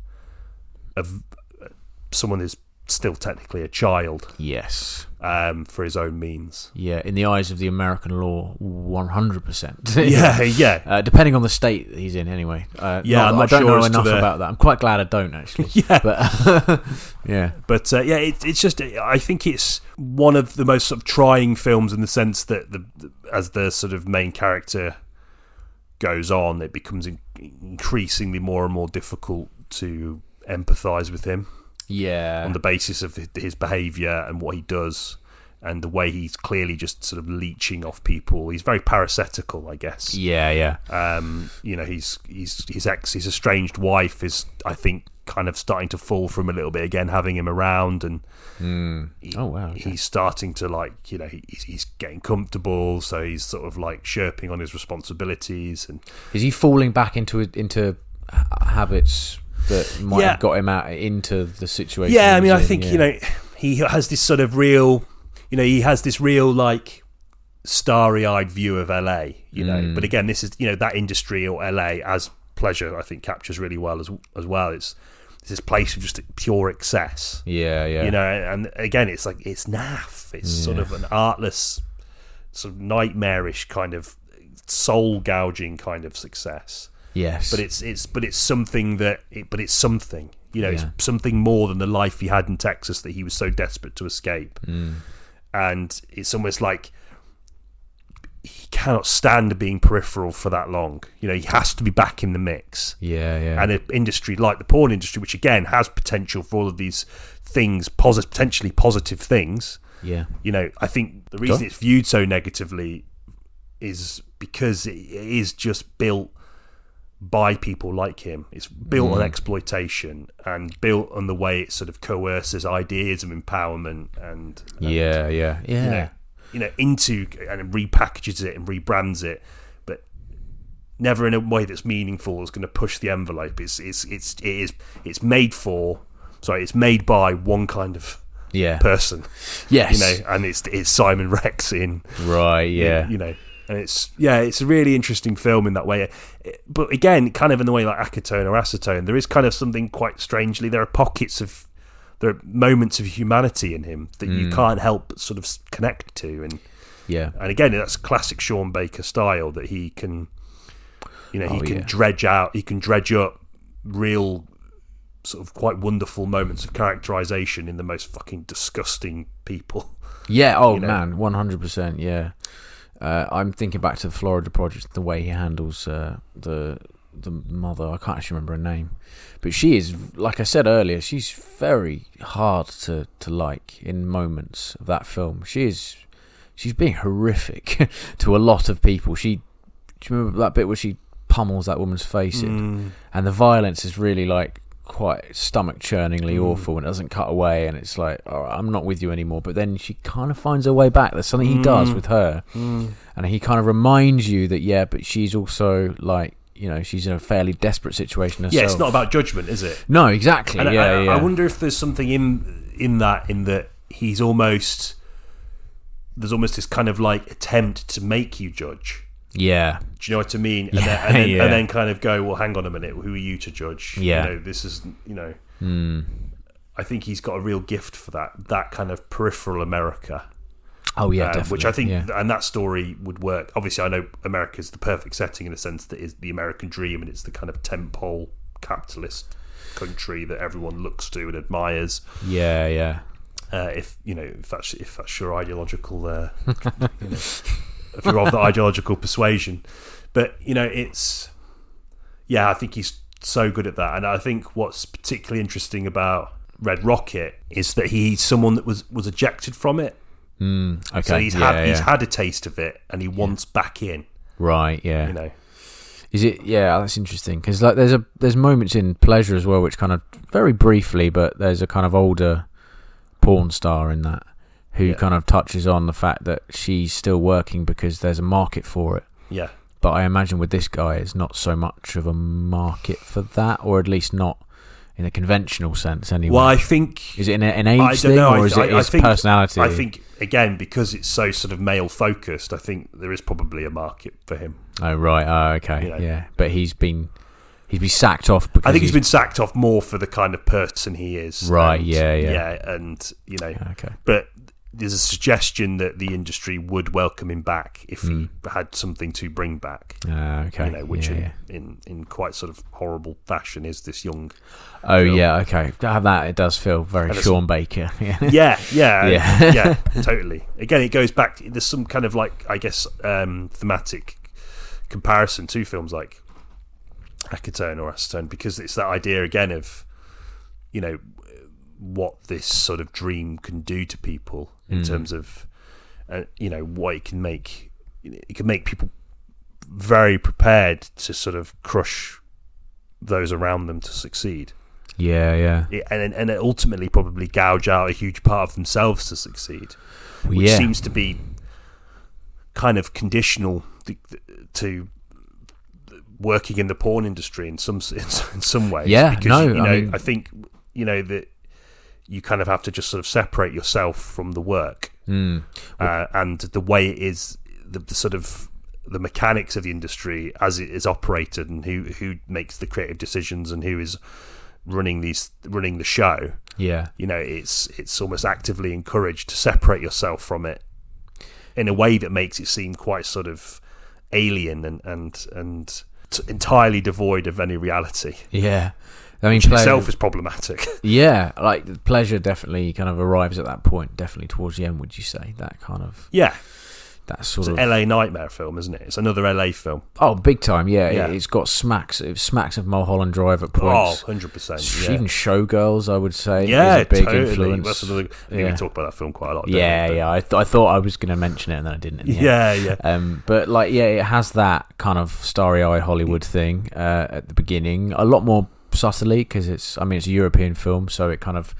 someone as still technically a child. Yes. For his own means. Yeah, in the eyes of the American law, 100%. Yeah. Depending on the state that he's in, anyway. I'm not I don't sure know as to enough about that. I'm quite glad I don't, actually. Yeah. But, yeah. But it's just, I think it's one of the most sort of trying films in the sense that as the sort of main character goes on, it becomes increasingly more and more difficult to empathise with him. Yeah. On the basis of his behaviour and what he does, and the way he's clearly just sort of leeching off people. He's very parasitical, I guess. Yeah. His estranged wife is, I think, kind of starting to fall for him a little bit again, having him around, and he's starting to, like, he's getting comfortable, so he's sort of like shirping on his responsibilities. And is he falling back into habits that might have got him out into the situation? Yeah, I mean, I think he has this sort of real, he has this real, like, starry-eyed view of LA, But again, this is that industry, or LA as Pleasure, I think, captures really well as well. It's this place of just pure excess. Yeah. And again, it's like, it's naff. It's sort of an artless, sort of nightmarish kind of soul gouging kind of success. Yes, but it's something it's something, it's something more than the life he had in Texas that he was so desperate to escape. And it's almost like he cannot stand being peripheral for that long. He has to be back in the mix. Yeah. And an industry like the porn industry, which again has potential for all of these things, potentially positive things. Yeah. I think the reason it's viewed so negatively is because it is just built by people like him. It's built on exploitation and built on the way it sort of coerces ideas of empowerment and into, and repackages it and rebrands it, but never in a way that's meaningful. It's going to push the envelope. It's made by one kind of person. Yes. And it's Simon Rex in and it's a really interesting film in that way. But again, kind of in the way like Acetone or Acetone, there is kind of something quite strangely, there are moments of humanity in him that you can't help but sort of connect to. And again, that's classic Sean Baker style, that he can, dredge up real sort of quite wonderful moments of characterization in the most fucking disgusting people. Yeah, man, 100%, yeah. I'm thinking back to the Florida Project, the way he handles the mother. I can't actually remember her name, but she is, like I said earlier, she's very hard to like in moments of that film. She's being horrific to a lot of people. Do you remember that bit where she pummels that woman's face in, and the violence is really like quite stomach-churningly awful, and it doesn't cut away, and it's like, all right, I'm not with you anymore. But then she kind of finds her way back. There's something he does with her, and he kind of reminds you that but she's also like, she's in a fairly desperate situation herself. Yeah, it's not about judgment, is it? No, exactly. And yeah. I wonder if there's something in that he's almost, there's almost this kind of like attempt to make you judge. Yeah. Do you know what I mean? And then kind of go, well, hang on a minute, who are you to judge? Yeah. This is, I think he's got a real gift for that kind of peripheral America. Oh, yeah, definitely. Which I think, and that story would work. Obviously, I know America's the perfect setting in a sense that is the American dream, and it's the kind of tentpole capitalist country that everyone looks to and admires. Yeah. If that's your ideological, if you're of the ideological persuasion, but it's, I think he's so good at that. And I think what's particularly interesting about Red Rocket is that he's someone that was ejected from it. Okay. So he's had a taste of it, and he wants back in. Right. Yeah. Is it? Yeah, that's interesting, because like there's moments in Pleasure as well, which kind of very briefly, but there's a kind of older porn star in that who kind of touches on the fact that she's still working because there's a market for it. Yeah. But I imagine with this guy, it's not so much of a market for that, or at least not in a conventional sense anyway. Well, I think... Is it an age thing, or is it his personality? I think, again, because it's so sort of male-focused, I think there is probably a market for him. Oh, right. Oh, okay. Yeah. But he's been He'd be sacked off because I think he's been sacked off more for the kind of person he is. Right, and, yeah. And, Okay. but there's a suggestion that the industry would welcome him back if he had something to bring back. Okay. Which in quite sort of horrible fashion is this young. Oh film. yeah, okay. That it does feel very Sean Baker. Yeah, totally. Again, it goes back. There's some kind of like, I guess, thematic comparison to films like Acetone or Acetone, because it's that idea again of, what this sort of dream can do to people in terms of, what it can make. It can make people very prepared to sort of crush those around them to succeed. Yeah. And ultimately probably gouge out a huge part of themselves to succeed, which seems to be kind of conditional to working in the porn industry in some ways. Yeah, because, I think that you kind of have to just sort of separate yourself from the work, and the way it is, the sort of the mechanics of the industry as it is operated, and who makes the creative decisions and who is running the show. Yeah, it's almost actively encouraged to separate yourself from it in a way that makes it seem quite sort of alien and entirely devoid of any reality. Yeah. I mean, which itself is problematic. Yeah, like pleasure definitely kind of arrives at that point, definitely towards the end, would you say? That kind of... Yeah. That sort of... It's an LA Nightmare film, isn't it? It's another LA film. Oh, big time, yeah. It's got smacks of Mulholland Drive at points. Oh, 100%. Yeah. Even Showgirls, I would say, is a big totally. influence. That's another, I think we talk about that film quite a lot. Yeah. I thought I was going to mention it and then I didn't. Yeah. But it has that kind of starry-eyed Hollywood thing at the beginning. A lot more subtly, because it's a European film, so it kind of,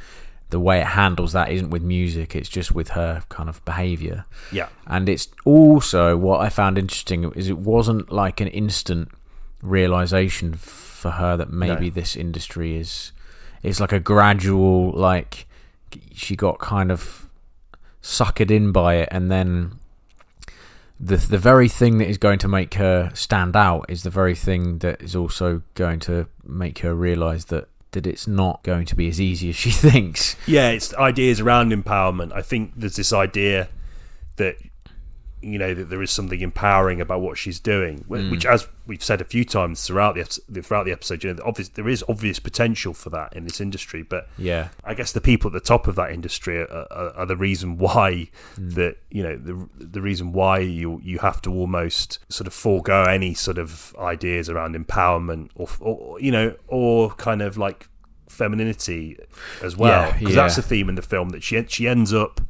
the way it handles that isn't with music, it's just with her kind of behaviour. Yeah. And it's also, what I found interesting is it wasn't like an instant realisation for her that maybe this industry is like a gradual, like she got kind of suckered in by it, and then the very thing that is going to make her stand out is the very thing that is also going to make her realise that it's not going to be as easy as she thinks. Yeah, it's ideas around empowerment. I think there's this idea that, that there is something empowering about what she's doing, which, as we've said a few times throughout the episode, there is obvious potential for that in this industry. But yeah, I guess the people at the top of that industry are the reason why that the reason why you have to almost sort of forego any sort of ideas around empowerment or kind of like femininity as well, because that's a theme in the film, that she ends up,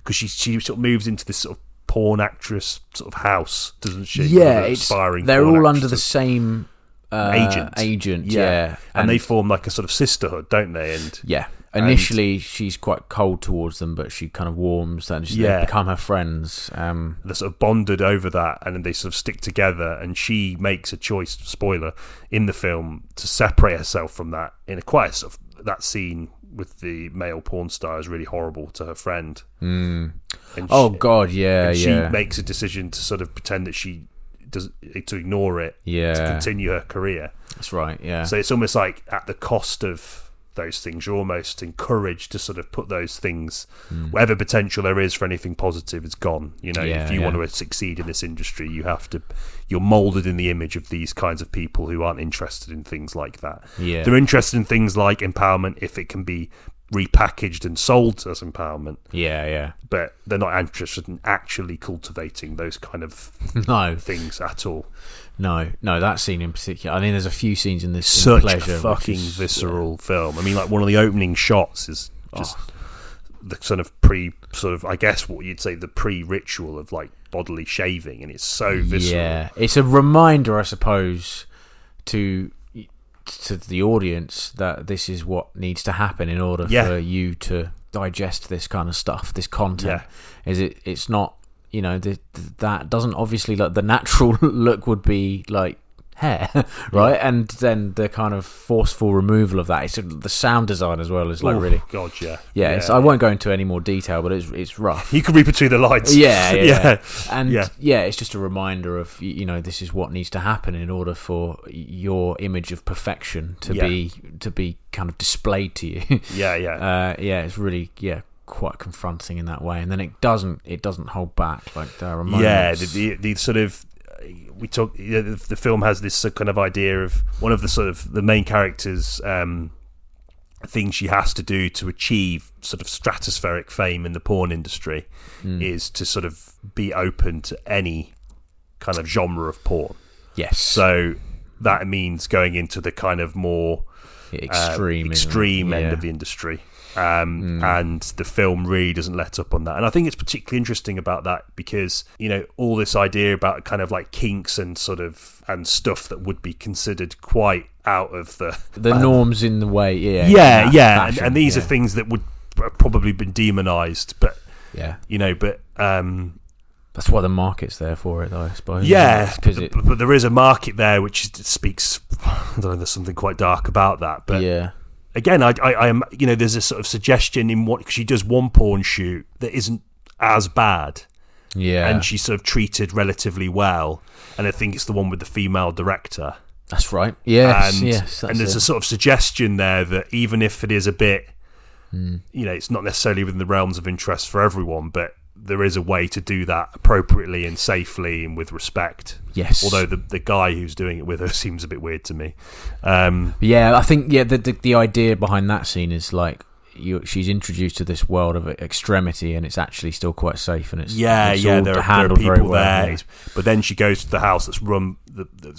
because she sort of moves into this sort of porn actress sort of house, doesn't she? Yeah, they're all under the same agent. Yeah. And they form like a sort of sisterhood, don't they? And initially she's quite cold towards them, but she kind of warms and they become her friends. They're sort of bonded over that, and then they sort of stick together, and she makes a choice, spoiler, in the film, to separate herself from that in a quite sort of, that scene with the male porn star is really horrible to her friend. And God, yeah. She makes a decision to sort of pretend that she does, to ignore it, to continue her career. That's right. Yeah. So it's almost like at the cost of those things, you're almost encouraged to sort of put those things, whatever potential there is for anything positive, is gone. If you want to succeed in this industry, you're molded in the image of these kinds of people who aren't interested in things like that. Yeah. They're interested in things like empowerment if it can be repackaged and sold as empowerment. Yeah. But they're not interested in actually cultivating those kind of things at all. No, that scene in particular. I mean, there's a few scenes in this. Such a fucking visceral film. I mean, like one of the opening shots is just the sort of I guess what you'd say the pre-ritual of like bodily shaving, and it's so visceral. Yeah, it's a reminder, I suppose, to the audience that this is what needs to happen in order for you to digest this kind of stuff, this content. It's not, that doesn't obviously, like, the natural look would be like hair, right? And then the kind of forceful removal of that. It's the sound design as well is like really. God, yeah. I won't go into any more detail, but it's rough. You can read between the lines. Yeah. And it's just a reminder of this is what needs to happen in order for your image of perfection to be kind of displayed to you. It's really quite confronting in that way, and then it doesn't hold back. Like there are moments. The sort of we talk. The film has this kind of idea of one of the sort of the main characters' things she has to do to achieve sort of stratospheric fame in the porn industry is to sort of be open to any kind of genre of porn. Yes. So that means going into the kind of more extreme end of the industry. And the film really doesn't let up on that, and I think it's particularly interesting about that because all this idea about kind of like kinks and sort of and stuff that would be considered quite out of the norms in the way, and these are things that would have probably been demonized, but that's why the market's there for it, though, I suppose. Yeah, but there is a market there which speaks. I don't know. There's something quite dark about that, but yeah. Again, I am. There's a sort of suggestion in what, because she does one porn shoot that isn't as bad, and she's sort of treated relatively well, and I think it's the one with the female director. That's right. Yes, and there's a sort of suggestion there that even if it is a bit, it's not necessarily within the realms of interest for everyone, but there is a way to do that appropriately and safely and with respect. Yes. Although the guy who's doing it with her seems a bit weird to me. I think the idea behind that scene is like she's introduced to this world of extremity, and it's actually still quite safe, and it's there are people there. Yeah. But then she goes to the house that's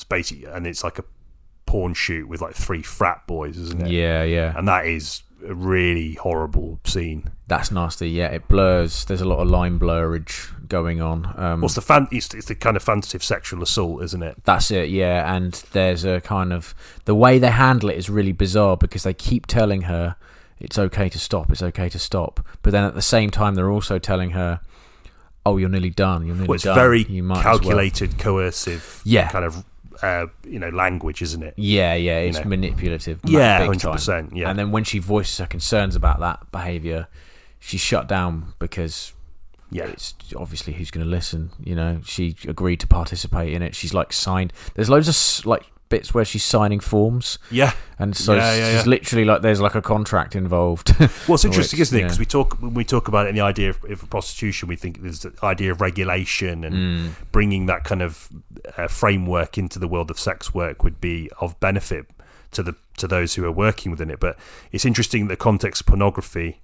basically, and it's like a porn shoot with like 3 frat boys, isn't it? Yeah. And that is a really horrible scene. That's nasty. Yeah, it blurs. There's a lot of line blurrage going on. It's the kind of fantasy of sexual assault, isn't it? That's it. Yeah, and there's a kind of the way they handle it is really bizarre because they keep telling her it's okay to stop. It's okay to stop. But then at the same time, they're also telling her, "Oh, you're nearly done. You're nearly it's done." Very calculated, coercive. Yeah. Kind of. Language, isn't it? It's manipulative. 100%. Yeah, and then when she voices her concerns about that behaviour, she's shut down because it's obviously who's going to listen. She agreed to participate in it. She's like signed. There's loads of like bits where she's signing forms. Yeah, and so she's literally like there's like a contract involved. Well, it's interesting, isn't it? Because when we talk about it in the idea of prostitution, we think there's the idea of regulation and bringing that kind of framework into the world of sex work would be of benefit to those who are working within it. But it's interesting the context of pornography.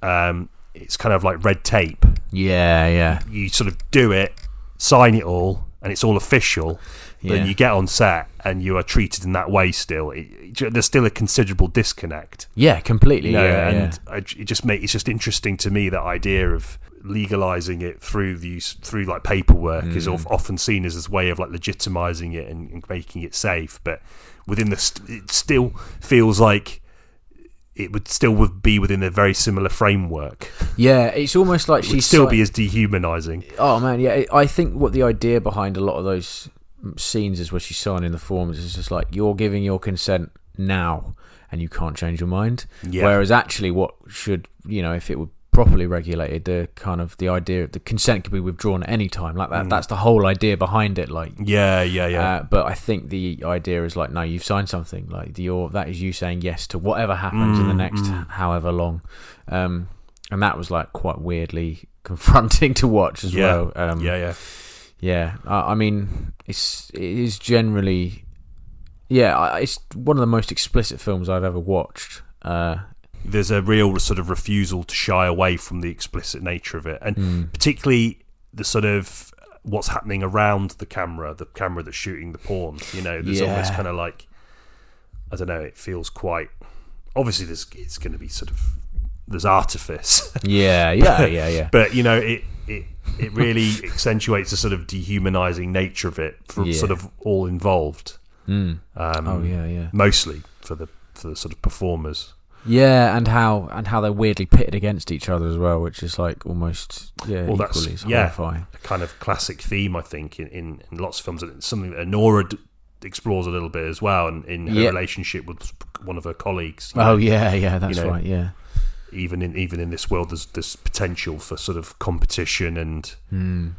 It's kind of like red tape. Yeah. You sort of do it, sign it all, and it's all official. Then you get on set and you are treated in that way still. There's still a considerable disconnect. Yeah, completely. It's just interesting to me, that idea of legalizing it through like paperwork is often seen as this way of like legitimizing it and making it safe. But within it still feels like it would still be within a very similar framework. Yeah, it's almost like she'd still be as dehumanizing. Oh man, yeah. I think what the idea behind a lot of those scenes is where she's signing the forms is just like, you're giving your consent now and you can't change your mind. Whereas actually what should, if it were properly regulated, the idea of the consent could be withdrawn at any time, like that. That's the whole idea behind it. Like but I think the idea is like, no, you've signed something, like that is you saying yes to whatever happens in the next however long, and that was like quite weirdly confronting to watch as well. I mean, it is generally, it's one of the most explicit films I've ever watched. There's a real sort of refusal to shy away from the explicit nature of it, and particularly the sort of what's happening around the camera that's shooting the porn. There's almost kind of like, I don't know, it feels quite, obviously it's going to be sort of, there's artifice. Yeah. But it really accentuates the sort of dehumanizing nature of it for sort of all involved. Mostly for the sort of performers. Yeah, and how they're weirdly pitted against each other as well, which is like almost equally horrifying. A kind of classic theme, I think, in lots of films. It's something that Anora explores a little bit as well, and in her relationship with one of her colleagues. That's right. Yeah, even in this world, there's potential for sort of competition and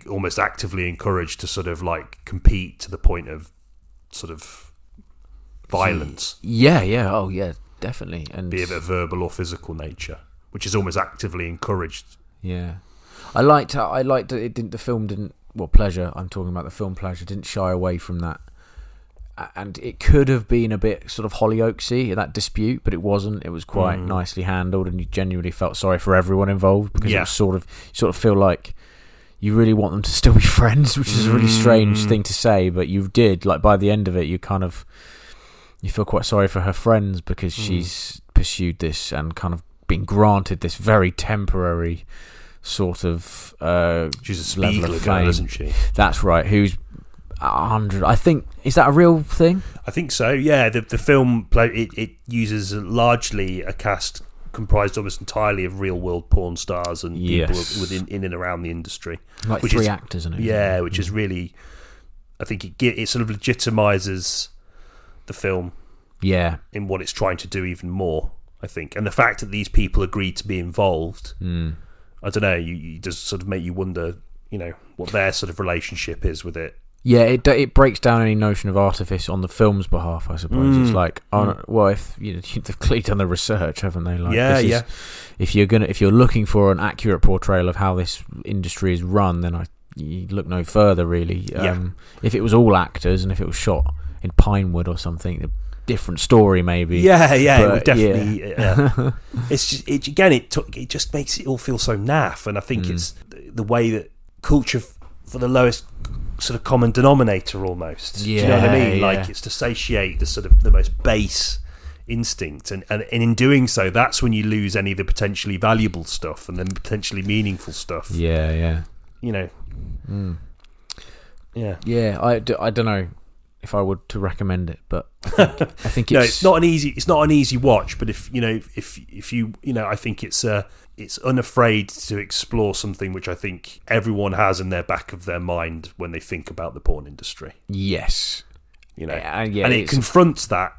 almost actively encouraged to sort of like compete to the point of sort of violence. Oh yeah, definitely, and be it a verbal or physical nature, which is almost actively encouraged. Yeah, I liked it. The film didn't. Well, Pleasure. I'm talking about the film Pleasure. Didn't shy away from that, and it could have been a bit sort of Hollyoaksy, that dispute, but it wasn't. It was quite nicely handled, and you genuinely felt sorry for everyone involved, because it was sort of feel like you really want them to still be friends, which is a really strange thing to say, but you did. Like, by the end of it, you feel quite sorry for her friends, because she's pursued this and kind of been granted this very temporary sort of she's a Spiegel girl, isn't she? That's right. Who's 100? I think, is that a real thing? I think so. Yeah, the film it uses largely a cast comprised almost entirely of real world porn stars and people in and around the industry, like three actors, isn't it? Yeah, which is really, I think it sort of legitimizes the film. Yeah, in what it's trying to do even more, I think, and the fact that these people agreed to be involved. I don't know. You just sort of make you wonder, what their sort of relationship is with it. Yeah, it breaks down any notion of artifice on the film's behalf, I suppose. It's like, well, if they've clearly done the research, haven't they? Like, If you're looking for an accurate portrayal of how this industry is run, then you look no further, really. If it was all actors and if it was shot in Pinewood or something, a different story maybe. But, it would definitely. Yeah. It's just it just makes it all feel so naff, and I think it's the way that culture for the lowest sort of common denominator almost. Do you know what I mean? Like, it's to satiate the sort of the most base instinct, and in doing so, that's when you lose any of the potentially valuable stuff and then potentially meaningful stuff. Yeah. Yeah. I don't know if I would to recommend it, but I think it's no, it's not an easy watch, but if you I think it's unafraid to explore something which I think everyone has in their back of their mind when they think about the porn industry. Yes. And it confronts that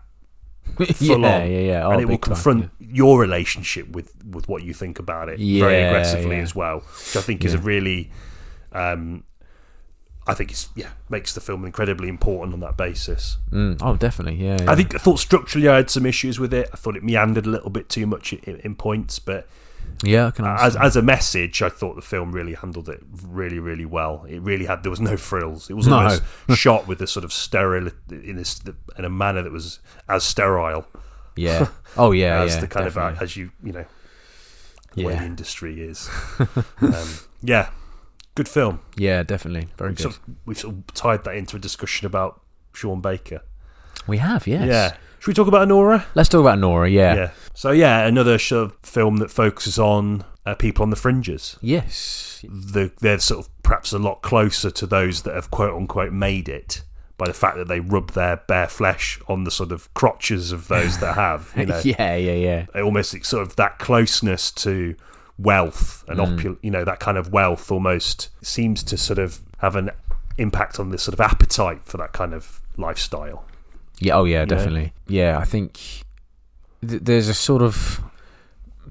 full on. Oh, and it will confront your relationship with what you think about it very aggressively as well, which I think is a really I think makes the film incredibly important on that basis. Oh, definitely, yeah. I thought structurally I had some issues with it. I thought it meandered a little bit too much in points, but I can understand. As a message, I thought the film really handled it really, really well. It really there was no frills. It was almost shot with this sort of sterile in a manner that was as sterile. Yeah. Oh yeah. as the kind definitely. of as the way the industry is. Good film. Yeah, definitely. Very good. We've sort of tied that into a discussion about Sean Baker. We have, yes. Yeah. Should we talk about Anora? Let's talk about Anora, yeah. So, another sort of film that focuses on people on the fringes. Yes. They're sort of perhaps a lot closer to those that have quote-unquote made it by the fact that they rub their bare flesh on the sort of crotches of those that have. Yeah. Almost sort of that closeness to wealth and that kind of wealth almost seems to sort of have an impact on this sort of appetite for that kind of lifestyle. Definitely. Yeah, I think there's a sort of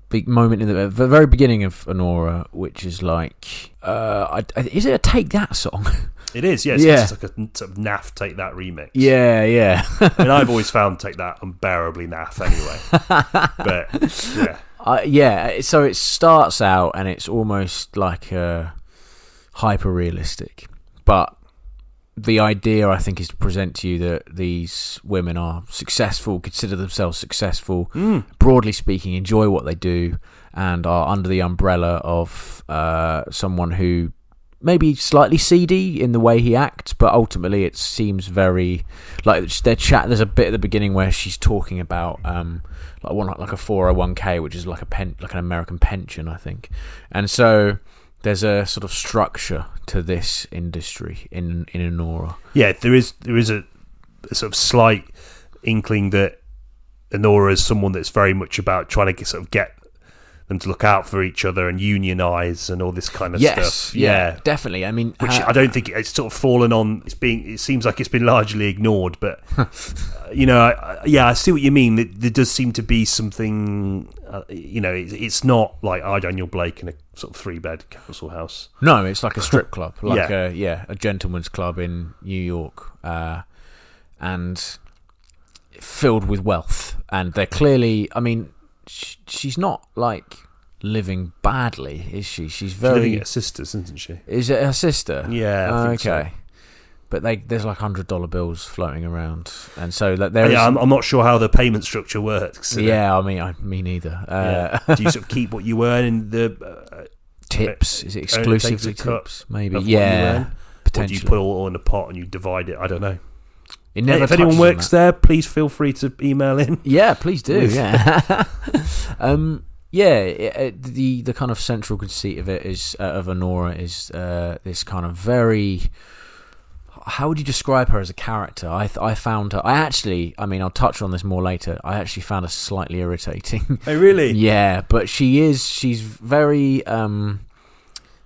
big moment in the very beginning of Anora, which is like, is it a Take That song? It is, yes. Yeah. It's like a sort of naff Take That remix. Yeah. I mean, I've always found Take That unbearably naff anyway. But, so it starts out and it's almost like hyper realistic, but the idea, I think, is to present to you that these women are successful, consider themselves successful, broadly speaking, enjoy what they do, and are under the umbrella of someone who may be slightly seedy in the way he acts, but ultimately it seems very like their chat. There's a bit at the beginning where she's talking about like a 401k, which is like an American pension, I think, and so there's a sort of structure to this industry in Anora. Yeah, there is a sort of slight inkling that Anora is someone that's very much about trying to get to look out for each other and unionize and all this kind of Yes, stuff. yeah, definitely. I mean, which I don't think it's sort of fallen on. It seems like it's been largely ignored, but I see what you mean. There does seem to be something. It's not like I, Daniel Blake, in a sort of 3-bed council house. No, it's like a strip club, like Yeah. a gentleman's club in New York, and filled with wealth. And they're clearly, I mean, she's not like living badly, is she? She's living at her sister's, isn't she? Is it her sister? Yeah, I think so. But there's like $100 bills floating around, and so that I'm not sure how the payment structure works. Yeah, I mean, me neither. Do you sort of keep what you earn in the tips? Is it exclusively tips? Maybe. Yeah, potentially. Or do you put it all in a pot and you divide it? I don't know. If anyone works there, please feel free to email in. Yeah, please do. Yeah. The kind of central conceit of it is of Anora is this kind of very. How would you describe her as a character? I found her. I'll touch on this more later. I actually found her slightly irritating. Oh, really? Yeah, but she's very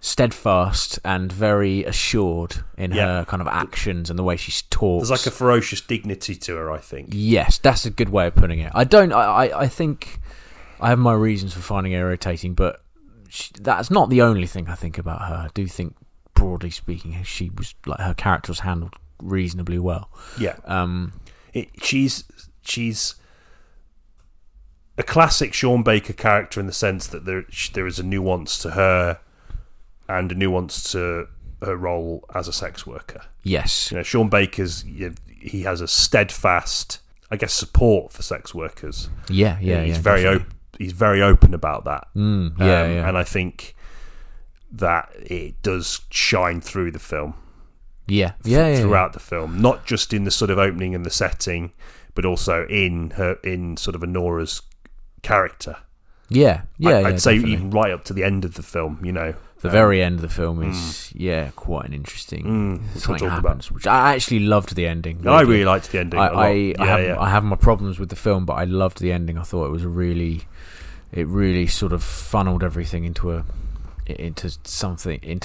steadfast and very assured in her kind of actions and the way she talks. There's like a ferocious dignity to her, I think. Yes, that's a good way of putting it. I think I have my reasons for finding her irritating, but that's not the only thing I think about her. I do think, broadly speaking, her character was handled reasonably well. Yeah. She's a classic Sean Baker character in the sense that there is a nuance to her and a nuance to her role as a sex worker. Yes. Sean Baker's he has a steadfast, I guess, support for sex workers. Yeah. He's very open. He's very open about that. Yeah. And I think that it does shine through the film. Throughout the film, not just in the sort of opening and the setting, but also in sort of Anora's character. I'd say definitely. even right up to the end of the film. The very end of the film is quite an interesting something happens, which I actually loved the ending. Really. I really liked the ending. I have my problems with the film, but I loved the ending. I thought it really sort of funneled everything into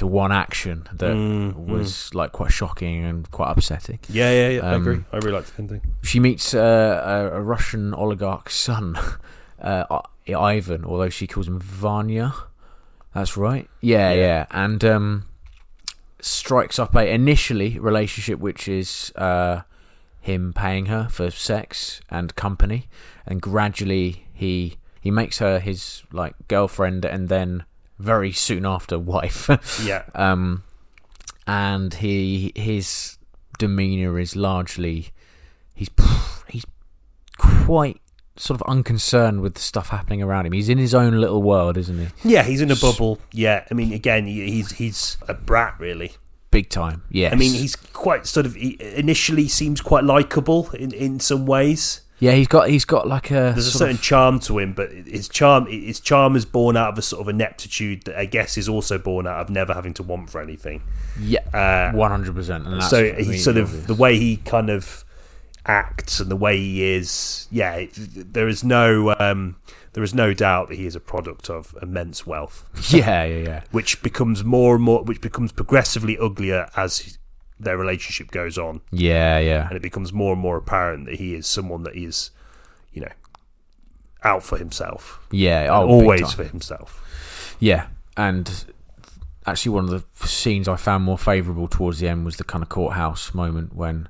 one action that was like quite shocking and quite upsetting. I agree. I really liked the ending. She meets a Russian oligarch's son, Ivan, although she calls him Vanya. That's right. Yeah. And strikes up a initially relationship which is him paying her for sex and company, and gradually he makes her his like girlfriend, and then very soon after wife. And his demeanor is largely he's quite sort of unconcerned with the stuff happening around him. He's in his own little world, isn't he? Yeah, he's in a bubble. Yeah, I mean, again, he's a brat, really. Big time. Yes. I mean, he's quite sort of. He initially seems quite likable in some ways. Yeah, he's got like a. There's a certain charm to him, but his charm is born out of a sort of ineptitude that I guess is also born out of never having to want for anything. Yeah, 100%. And so he's sort of the way he kind of acts and the way he is. Yeah, there is no doubt that he is a product of immense wealth. Yeah. Which becomes progressively uglier as their relationship goes on. Yeah. And it becomes more and more apparent that he is someone that is, out for himself. Yeah, always for himself. Yeah, and actually one of the scenes I found more favourable towards the end was the kind of courthouse moment when,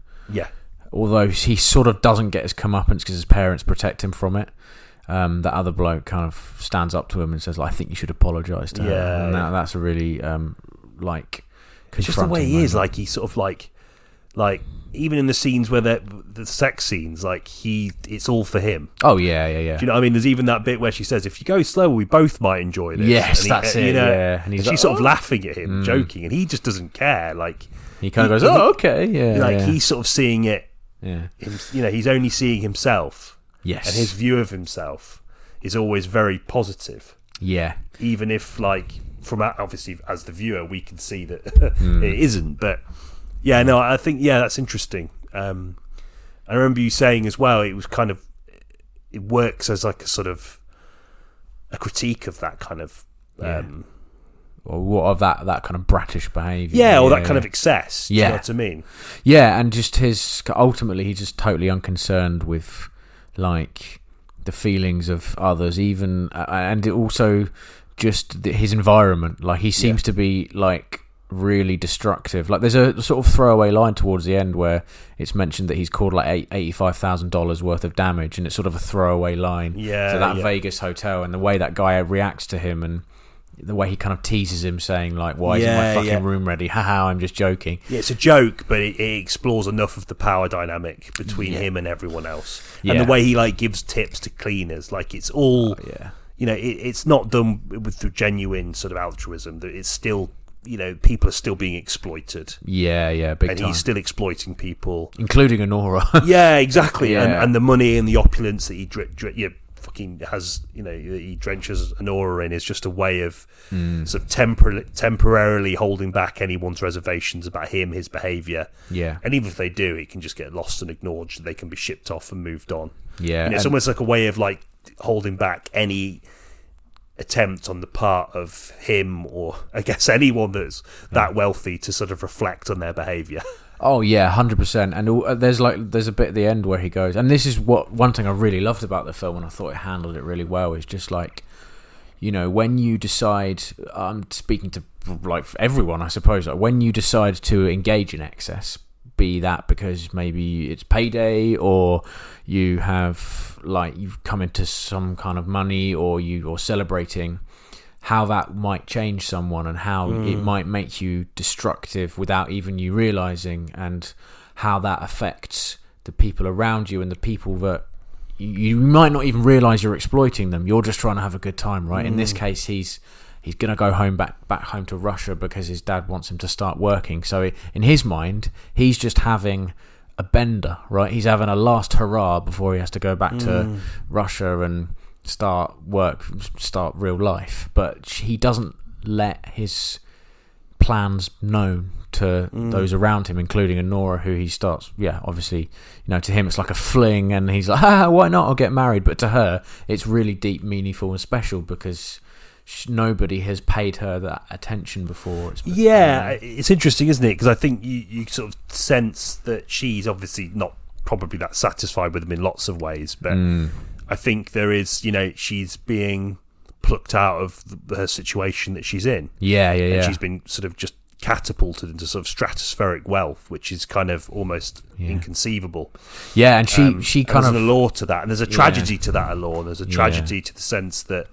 although he sort of doesn't get his comeuppance because his parents protect him from it, that other bloke kind of stands up to him and says, I think you should apologise to her. And that's a really, it's just the way he is, like, he's sort of like even in the scenes where the sex scenes, like it's all for him. Oh yeah. Do you know what I mean? There's even that bit where she says, "If you go slow, we both might enjoy this." Yes, that's it. Yeah, and she's sort of laughing at him, joking, and he just doesn't care. Like he kind of goes, "Oh, okay, yeah." He's sort of seeing it. Yeah, he's only seeing himself. Yes, and his view of himself is always very positive. Yeah, even if from obviously as the viewer we can see that it isn't, but. Yeah, no, I think that's interesting. I remember you saying as well, it was kind of it works as like a sort of a critique of that kind of or what of that kind of bratish behaviour. Yeah, or that kind of excess. Do you know what I mean? Yeah, and just ultimately he's just totally unconcerned with like the feelings of others, even and also just his environment. Like he seems to be like really destructive. Like there's a sort of throwaway line towards the end where it's mentioned that he's caused like $85,000 worth of damage, and it's sort of a throwaway line. Yeah. So that Vegas hotel, and the way that guy reacts to him, and the way he kind of teases him, saying like, "Why isn't my fucking room ready?" Haha, I'm just joking. Yeah, it's a joke, but it explores enough of the power dynamic between him and everyone else, and the way he like gives tips to cleaners. Like it's all, you know, it's not done with the genuine sort of altruism. That it's still, you know, people are still being exploited. Yeah, big and time. He's still exploiting people, including Honora. Yeah, exactly. Yeah. And the money and the opulence that he fucking has, you know, he drenches Anora in, is just a way of sort of temporarily holding back anyone's reservations about him, his behaviour. Yeah. And even if they do, it can just get lost and ignored. So they can be shipped off and moved on. Yeah. You know, it's almost like a way of like holding back any attempt on the part of him, or I guess anyone that's that wealthy, to sort of reflect on their behaviour. Oh yeah, 100%. And there's a bit at the end where he goes, and this is one thing I really loved about the film, and I thought it handled it really well. Is just like, you know, when you decide, I'm speaking to like everyone, I suppose, like when you decide to engage in excess, be that because maybe it's payday, or you have like you've come into some kind of money, or you're celebrating, how that might change someone, and how it might make you destructive without even you realizing, and how that affects the people around you and the people that you might not even realize you're exploiting them. You're just trying to have a good time, right? In this case, he's gonna go back home to Russia because his dad wants him to start working. So in his mind, he's just having a bender, right? He's having a last hurrah before he has to go back to Russia and start real life. But he doesn't let his plans known to those around him, including Anora, who he starts, obviously, you know, to him it's like a fling, and he's like, why not, I'll get married. But to her it's really deep, meaningful and special, because nobody has paid her that attention before. It's interesting, isn't it? Because I think you sort of sense that she's obviously not probably that satisfied with him in lots of ways, but I think there is, you know, she's being plucked out of her situation that she's in. And she's been sort of just catapulted into sort of stratospheric wealth, which is kind of almost inconceivable. Yeah, and she kind of... There's an allure to that, and there's a tragedy to that allure. There's a tragedy to the sense that,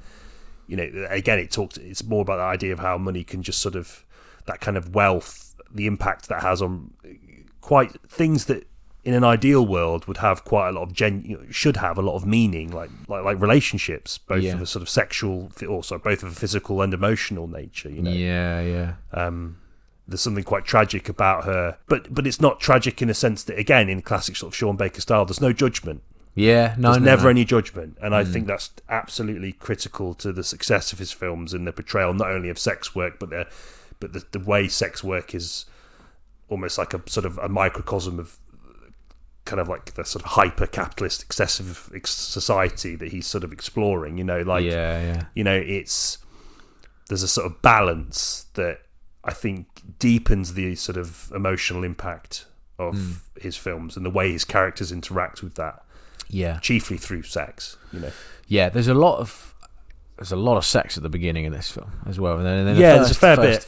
you know, again, it's more about the idea of how money can just sort of, that kind of wealth, the impact that has on quite things that in an ideal world would have quite a lot of should have a lot of meaning, like relationships, both of a sort of sexual, also both of a physical and emotional nature. You know, there's something quite tragic about her, but it's not tragic in a sense that, again, in classic sort of Sean Baker style, there's no judgment. There's never any judgment, and I think that's absolutely critical to the success of his films and the portrayal not only of sex work, but the way sex work is almost like a sort of a microcosm of kind of like the sort of hyper-capitalist, excessive society that he's sort of exploring. You know, like you know, there's a sort of balance that I think deepens the sort of emotional impact of his films and the way his characters interact with that. Chiefly through sex, you know. There's a lot of sex at the beginning of this film as well. And then there's a fair bit.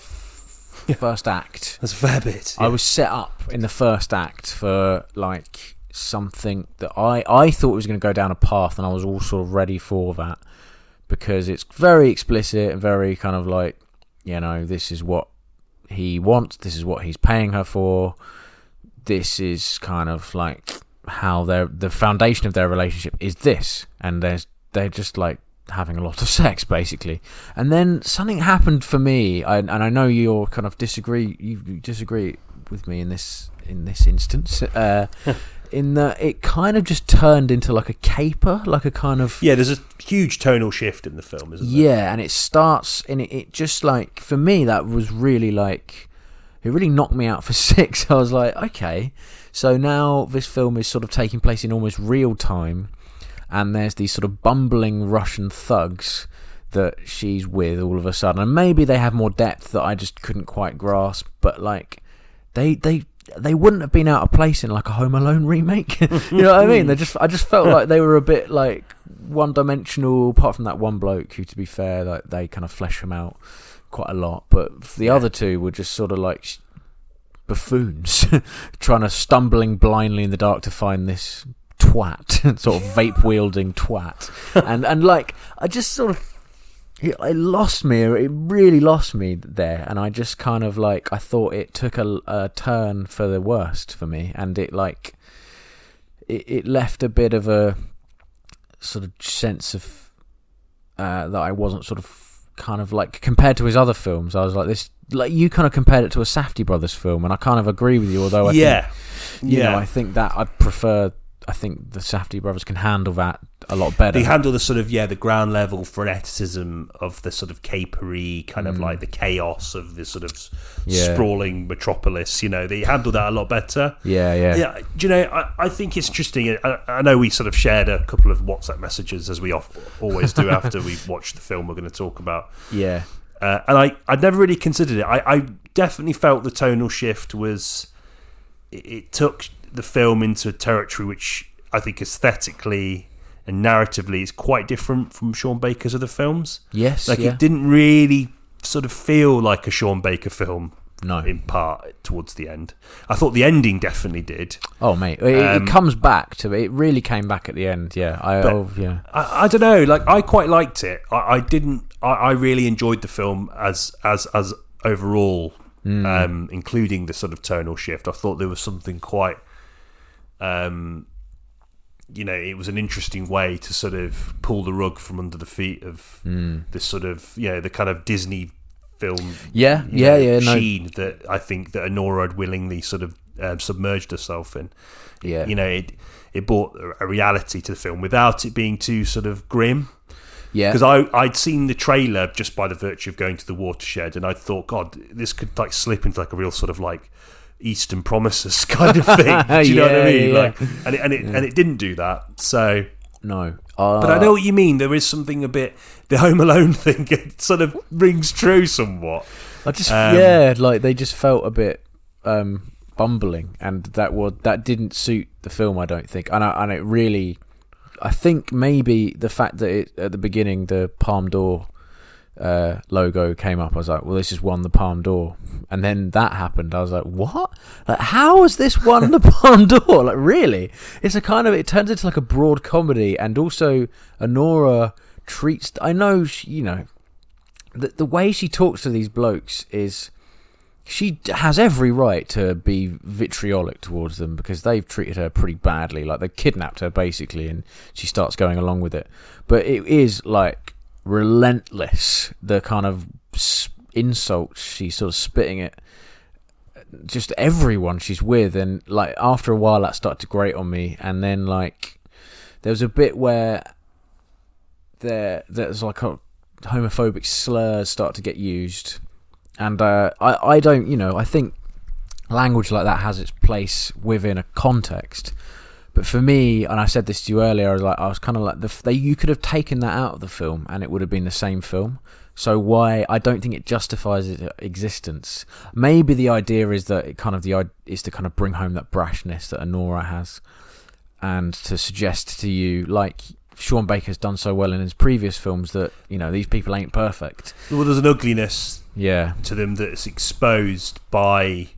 First act. There's a fair bit. I was set up in the first act for like something that I thought was going to go down a path, and I was all sort of ready for that, because it's very explicit and very kind of like, you know, this is what he wants, this is what he's paying her for, this is kind of like how the foundation of their relationship is this, and they're just like having a lot of sex basically. And then something happened for me, and I know you disagree with me in this instance, in that it kind of just turned into like a caper, like a kind of there's a huge tonal shift in the film, isn't there? And it starts, and it just like, for me, that was really like, it really knocked me out for six. I was like, okay, so now this film is sort of taking place in almost real time, and there's these sort of bumbling Russian thugs that she's with all of a sudden, and maybe they have more depth that I just couldn't quite grasp, but like they wouldn't have been out of place in like a Home Alone remake. You know what I mean? I just felt like they were a bit like one-dimensional, apart from that one bloke who, to be fair, like they kind of flesh him out quite a lot, but the other two were just sort of like buffoons trying to stumbling blindly in the dark to find this twat, sort of vape wielding twat, and like I just sort of, it lost me. It really lost me there, and I just kind of like, I thought it took a turn for the worst for me, and it like it left a bit of a sort of sense of that I wasn't sort of kind of like, compared to his other films, I was like, this, like you kind of compared it to a Safdie brothers film, and I kind of agree with you, although I think, you know, I think that I think the Safdie brothers can handle that a lot better. They handle the sort of, the ground level frenetism of the sort of capery, kind of like the chaos of the sort of sprawling metropolis, you know, they handle that a lot better. Yeah. Do you know, I think it's interesting. I know we sort of shared a couple of WhatsApp messages, as we always do after we watch the film we're going to talk about. Yeah. And I'd never really considered it. I definitely felt the tonal shift was, it took the film into a territory which I think aesthetically and narratively is quite different from Sean Baker's other films. Yes, like it didn't really sort of feel like a Sean Baker film. No, in part towards the end. I thought the ending definitely did. Oh mate, it comes back to it. It really came back at the end. Yeah, I don't know. Like I quite liked it. I really enjoyed the film as overall, including the sort of tonal shift. I thought there was something quite. You know, it was an interesting way to sort of pull the rug from under the feet of this sort of, the kind of Disney film sheen that I think that Anora had willingly sort of submerged herself in. Yeah. You know, it brought a reality to the film without it being too sort of grim. Yeah. Because I'd seen the trailer just by the virtue of going to the watershed, and I thought, God, this could like slip into like a real sort of like Eastern Promises kind of thing. Do you know what I mean? Yeah. Like, and it didn't do that. So no, but I know what you mean. There is something a bit, the Home Alone thing. It sort of rings true somewhat. I just like they just felt a bit bumbling, and that didn't suit the film, I don't think. And it really, I think maybe the fact that it, at the beginning the Palme d'Or logo came up, I was like, well, this has won the Palme d'Or, and then that happened. I was like, what? Like, how has this won the Palme d'Or? Like, really? It's a kind of, it turns into like a broad comedy, and also Anora treats, I know she, you know, the way she talks to these blokes is, she has every right to be vitriolic towards them because they've treated her pretty badly. Like, they kidnapped her basically, and she starts going along with it. But it is like relentless, the kind of insults she's sort of spitting at just everyone she's with, and like after a while that started to grate on me. And then like there was a bit where there's like a homophobic slurs start to get used, and I don't, you know, I think language like that has its place within a context. But for me, and I said this to you earlier, I was kind of like, you could have taken that out of the film and it would have been the same film. So why? I don't think it justifies its existence. Maybe the idea is that is to kind of bring home that brashness that Anora has, and to suggest to you, like Sean Baker's done so well in his previous films, that, you know, these people ain't perfect. Well, there's an ugliness to them that's exposed by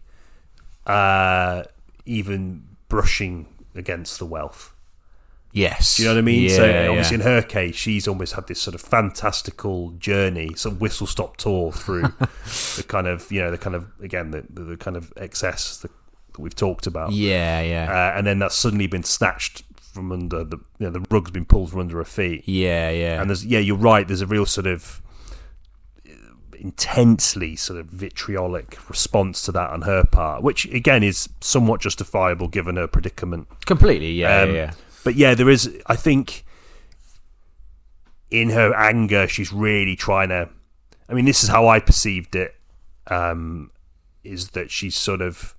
even brushing against the wealth. Yes. Do you know what I mean? Yeah, so obviously in her case, she's almost had this sort of fantastical journey, some whistle stop tour through the kind of, you know, the kind of, again, the kind of excess that we've talked about. Yeah. And then that's suddenly been snatched from under the, you know, the rug's been pulled from under her feet. Yeah. And there's, you're right, there's a real sort of intensely sort of vitriolic response to that on her part, which again is somewhat justifiable given her predicament. Completely, yeah. But yeah, there is, I think, in her anger, she's really trying to, I mean, this is how I perceived it, is that she's sort of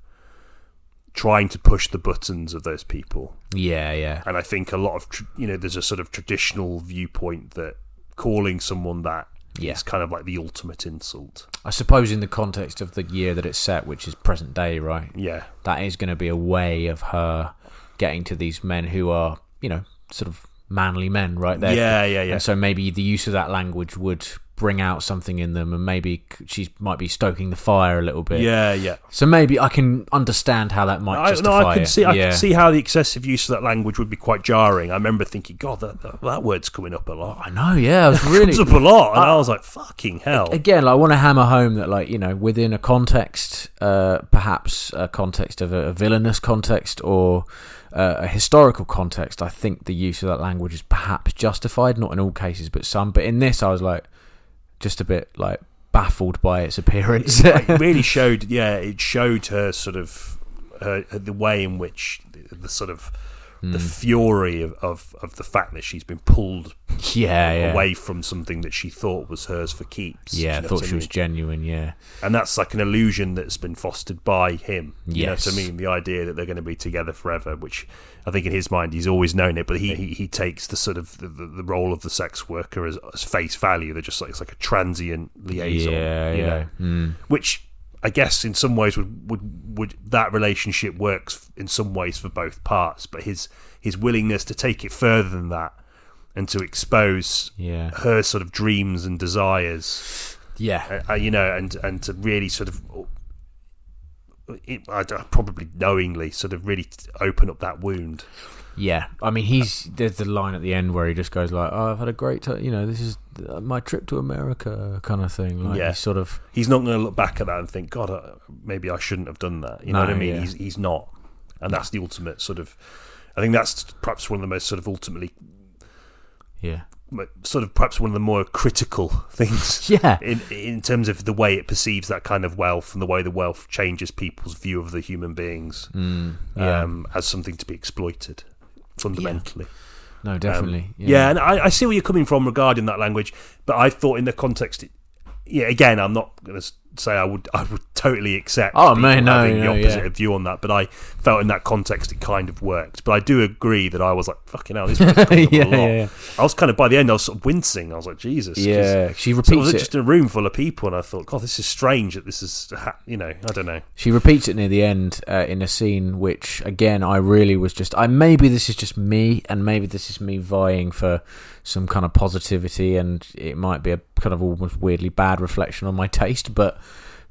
trying to push the buttons of those people. Yeah. And I think a lot of, you know, there's a sort of traditional viewpoint that calling someone that Yeah. is kind of like the ultimate insult. I suppose in the context of the year that it's set, which is present day, right? Yeah. That is going to be a way of her getting to these men who are, sort of manly men, right? Yeah. And so maybe the use of that language would bring out something in them, and maybe she might be stoking the fire a little bit. Yeah. So maybe I can understand how that might justify I can it. see. I can see how the excessive use of that language would be quite jarring. I remember thinking, God, that word's coming up a lot. I know, yeah. I was really It comes up a lot, and I was like, fucking hell. Again, I want to hammer home that, within a context, perhaps a context of a villainous context or a historical context, I think the use of that language is perhaps justified. Not in all cases, but some. But in this, I was just a bit baffled by its appearance. It really showed. Yeah, it showed her sort of the way in which the sort of the fury of the fact that she's been pulled away from something that she thought was hers for keeps. Yeah, you know thought she was genuine. Yeah, and that's like an illusion that's been fostered by him. You Yes. know what I mean? The idea that they're going to be together forever, which I think in his mind he's always known it, but he takes the sort of the role of the sex worker as face value. They're just like, it's like a transient liaison. You know? Which I guess in some ways would that relationship works in some ways for both parts, but his willingness to take it further than that and to expose her sort of dreams and desires, and to really sort of, probably knowingly, sort of really open up that wound. Yeah, I mean, there's the line at the end where he just goes like, "Oh, I've had a great time. This is my trip to America," kind of thing. He's not going to look back at that and think, "God, maybe I shouldn't have done that." You know what I mean? Yeah. He's not, and that's the ultimate sort of. I think that's perhaps one of the most sort of ultimately, sort of perhaps one of the more critical things. Yeah, in terms of the way it perceives that kind of wealth and the way the wealth changes people's view of the human beings as something to be exploited. Fundamentally, no, definitely, and I see where you're coming from regarding that language, but I thought in the context, again, I'm not going to say I would totally accept the opposite view on that, but I felt in that context it kind of worked. But I do agree that I was like, fucking hell, this was just coming up a lot. Yeah. I was kind of, by the end, I was sort of wincing. I was like, Jesus. Yeah, she repeats it. Was it. Just in a room full of people, and I thought, God, this is strange that this is, I don't know. She repeats it near the end in a scene which, again, I really was just, maybe this is just me, and maybe this is me vying for some kind of positivity, and it might be a kind of almost weirdly bad reflection on my taste, but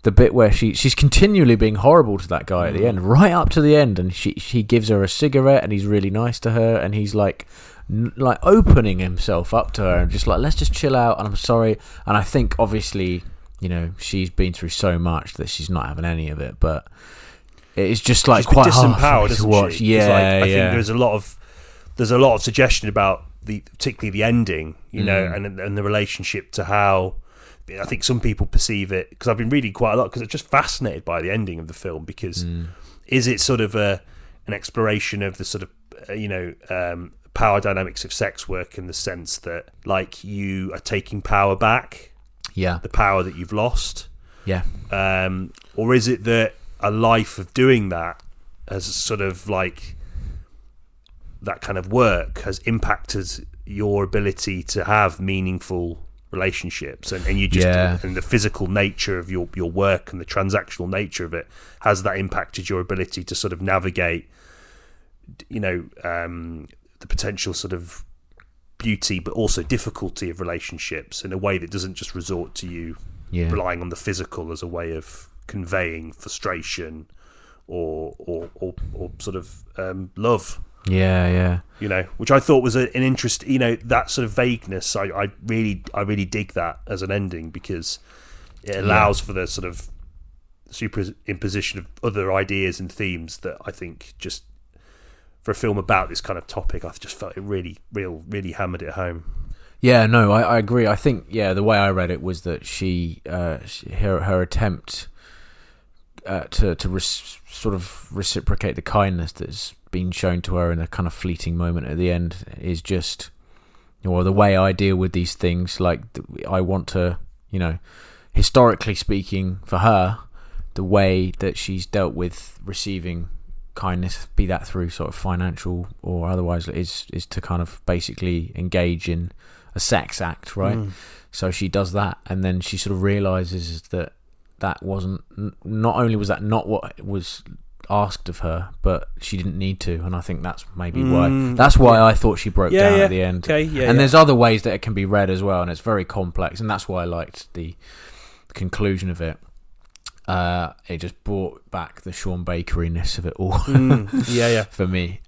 the bit where she's continually being horrible to that guy at the end, right up to the end, and he gives her a cigarette, and he's really nice to her, and he's like opening himself up to her, and just like, let's just chill out, and I'm sorry. And I think obviously, she's been through so much that she's not having any of it, but it's just like she's quite disempowered, hard to watch. She? I think there's a lot of suggestion about particularly the ending, and the relationship to how I think some people perceive it, because I've been reading quite a lot, because I'm just fascinated by the ending of the film, because is it sort of an exploration of the sort of power dynamics of sex work, in the sense that like you are taking power back, the power that you've lost, or is it that a life of doing that has sort of like that kind of work has impacted your ability to have meaningful relationships, and you just and the physical nature of your work and the transactional nature of it, has that impacted your ability to sort of navigate the potential sort of beauty but also difficulty of relationships in a way that doesn't just resort to you relying on the physical as a way of conveying frustration or sort of love. Which I thought was an interest. That sort of vagueness. I really dig that as an ending, because it allows for the sort of superimposition of other ideas and themes that I think, just for a film about this kind of topic, I just felt it really hammered it home. Yeah, no, I agree. I think the way I read it was that her attempt to sort of reciprocate the kindness that's been shown to her in a kind of fleeting moment at the end is just, the way I deal with these things. Like, I want to, historically speaking, for her, the way that she's dealt with receiving kindness, be that through sort of financial or otherwise, is to kind of basically engage in a sex act, right? So she does that, and then she sort of realizes that wasn't, not only was that not what was asked of her, but she didn't need to, and I think that's maybe why I thought she broke down at the end. And there's other ways that it can be read as well, and it's very complex, and that's why I liked the conclusion of it. It just brought back the Sean Baker-ness of it all for me,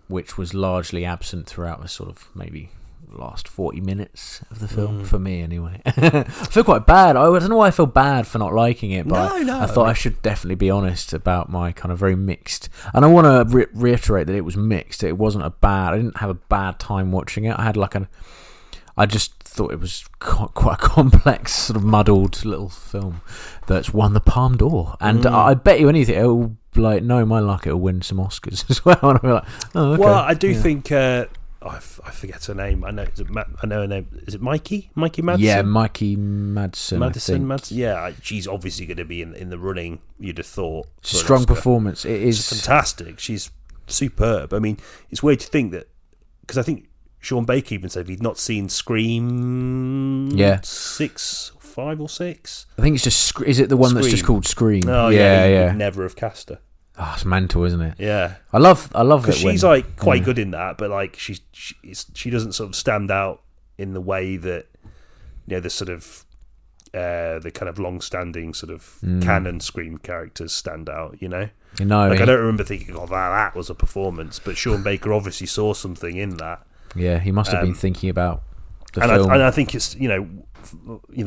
which was largely absent throughout the sort of maybe last 40 minutes of the film, for me anyway. I feel quite bad. I don't know why I feel bad for not liking it, but I thought I should definitely be honest about my kind of very mixed, and I want to reiterate that it was mixed. It wasn't I didn't have a bad time watching it. I just thought it was quite a complex, sort of muddled little film that's won the Palme d'Or, and I bet you anything it'll, like, no, my luck, it'll win some Oscars as well. And I'll be like, oh, okay. Well, I do think I forget her name. I know her name. Is it Mikey Madsen? Yeah, Mikey Madsen. Madsen. Yeah, she's obviously going to be in the running. You'd have thought. Strong performance. It is fantastic. She's superb. I mean, it's weird to think that, because I think Sean Baker even said he'd not seen Scream. 5 or 6. I think it's just. Is it the one that's just called Scream? Oh yeah. He'd never have cast her. Oh, it's mental, isn't it? Yeah, I love it. She's like quite good in that, but like she doesn't sort of stand out in the way that, you know, the sort of the kind of long-standing sort of canon Scream characters stand out. You know, I don't remember thinking, "Oh, that was a performance," but Sean Baker obviously saw something in that. Yeah, he must have been thinking about the film. And I think it's you know,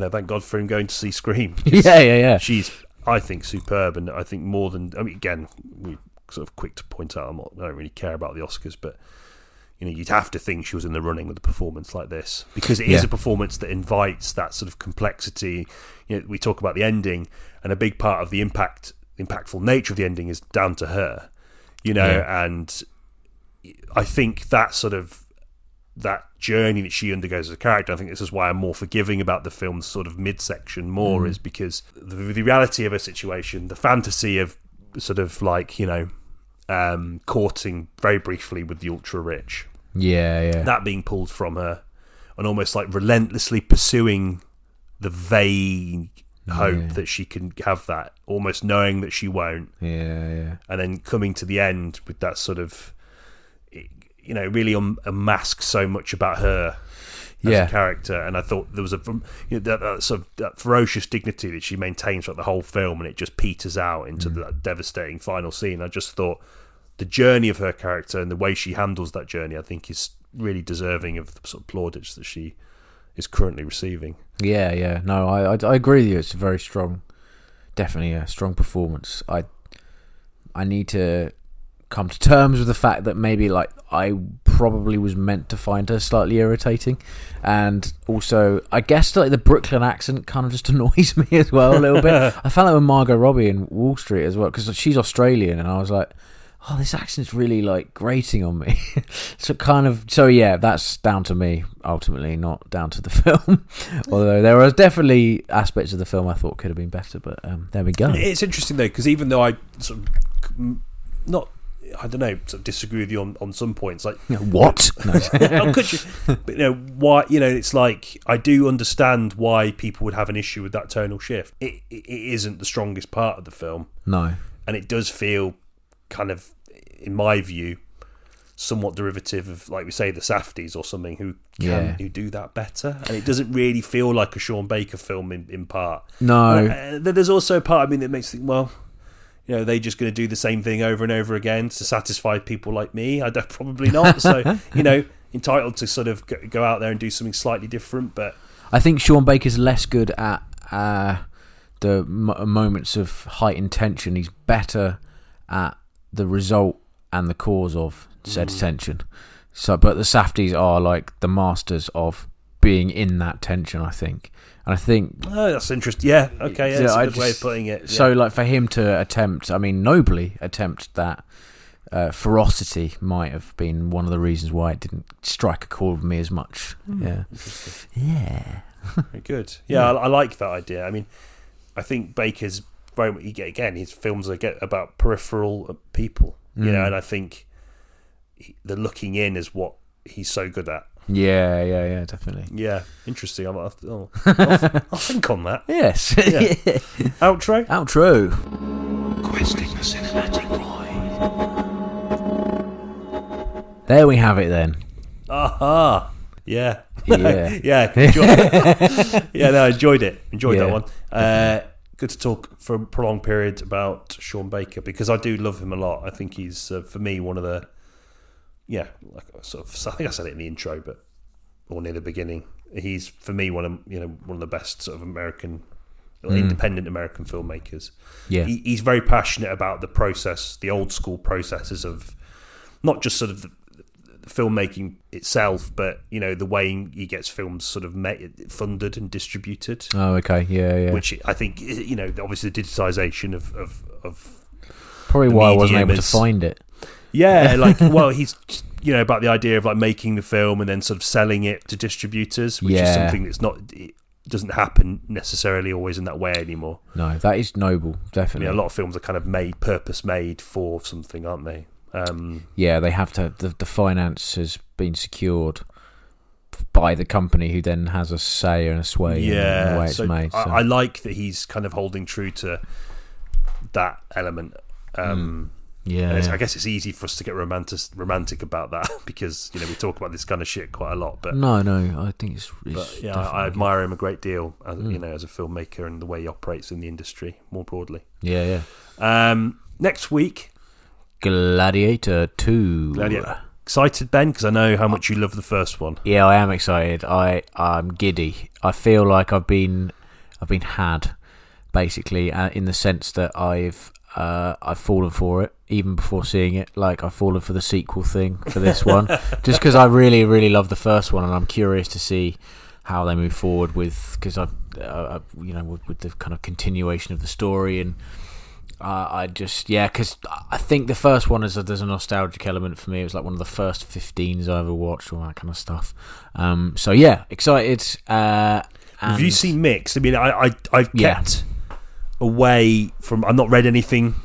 thank God for him going to see Scream. Yeah. She's, I think, superb, and I think more than, I mean, again, we sort of quick to point out, I don't really care about the Oscars, but, you know, you'd have to think she was in the running with a performance like this, because it is a performance that invites that sort of complexity. You know, we talk about the ending, and a big part of the impactful nature of the ending is down to her, you know, and I think that journey that she undergoes as a character, I think this is why I'm more forgiving about the film's sort of midsection more, is because the reality of her situation, the fantasy of sort of like, you know, courting very briefly with the ultra rich, that being pulled from her, and almost like relentlessly pursuing the vague hope that she can have that, almost knowing that she won't, and then coming to the end with that sort of, you know, really unmasks so much about her as a character. And I thought there was that sort of that ferocious dignity that she maintains throughout the whole film, and it just peters out into that devastating final scene. I just thought the journey of her character and the way she handles that journey, I think, is really deserving of the sort of plaudits that she is currently receiving. Yeah. No, I agree with you. It's a very strong, definitely a strong performance. I need to come to terms with the fact that maybe, like, I probably was meant to find her slightly irritating, and also I guess like the Brooklyn accent kind of just annoys me as well a little bit. I found that with Margot Robbie in Wall Street as well, because she's Australian, and I was like, oh, this accent's really like grating on me. So yeah, that's down to me ultimately, not down to the film. Although there was definitely aspects of the film I thought could have been better, but there we go. It's interesting though, because even though I sort of I don't know, sort of disagree with you on some points. Like, what? How could you? But, you know, why? You know, it's like, I do understand why people would have an issue with that tonal shift. It isn't the strongest part of the film. No, and it does feel kind of, in my view, somewhat derivative of, like we say, the Safdies or something who do that better. And it doesn't really feel like a Sean Baker film in part. No, there's also a part of me that makes me think, well, you know, are they just going to do the same thing over and over again to satisfy people like me? Probably not. So, you know, entitled to sort of go out there and do something slightly different. But I think Sean Baker's less good at the moments of heightened tension. He's better at the result and the cause of said tension. So, but the Safdies are like the masters of being in that tension, I think. And I think... Oh, that's interesting. Yeah, okay, yeah, that's a good way of putting it. Yeah. So, like, for him to attempt, I mean, nobly attempt that ferocity might have been one of the reasons why it didn't strike a chord with me as much. Yeah. Very good. Yeah, I like that idea. I mean, I think Baker's very much, his films are about peripheral people, you know, and I think the looking in is what he's so good at. Yeah, definitely. Yeah, interesting. I'll think on that. Yes. Yeah. Outro? Outro. Questing the cinematic void. There we have it then. Aha. Yeah. Yeah. Yeah. Yeah, no, I enjoyed it. Enjoyed Yeah. that one. Good to talk for a prolonged period about Sean Baker, because I do love him a lot. I think he's, for me, one of the, like sort of, I think I said it in the intro, or near the beginning. He's, for me, one of the best sort of American, independent American filmmakers. Yeah. He's very passionate about the process, the old school processes of not just sort of the filmmaking itself, but the way he gets films sort of funded and distributed. Oh, okay. Yeah. Which I think, obviously the digitization of probably why I wasn't able to find it. Yeah, he's about the idea of like making the film and then sort of selling it to distributors, which is something that's it doesn't happen necessarily always in that way anymore. No, that is noble, definitely. A lot of films are kind of purpose made for something, aren't they? They have to. The finance has been secured by the company, who then has a say and a sway in the way it's made. So. I like that he's kind of holding true to that element. I guess it's easy for us to get romantic about that because we talk about this kind of shit quite a lot. But no, I think it's I admire him a great deal as as a filmmaker and the way he operates in the industry more broadly. Yeah. Next week, Gladiator 2. Excited, Ben, because I know how much you love the first one. Yeah, I am excited. I'm giddy. I feel like I've been had, basically, in the sense that I've fallen for it even before seeing it. Like I've fallen for the sequel thing for this one, just because I really, really love the first one, and I'm curious to see how they move forward with with the kind of continuation of the story and. Because I think the first one there's a nostalgic element for me. It was like one of the first 15s I ever watched, all that kind of stuff. Excited. Have you seen mixed? I mean, I've kept away from. I've not read anything,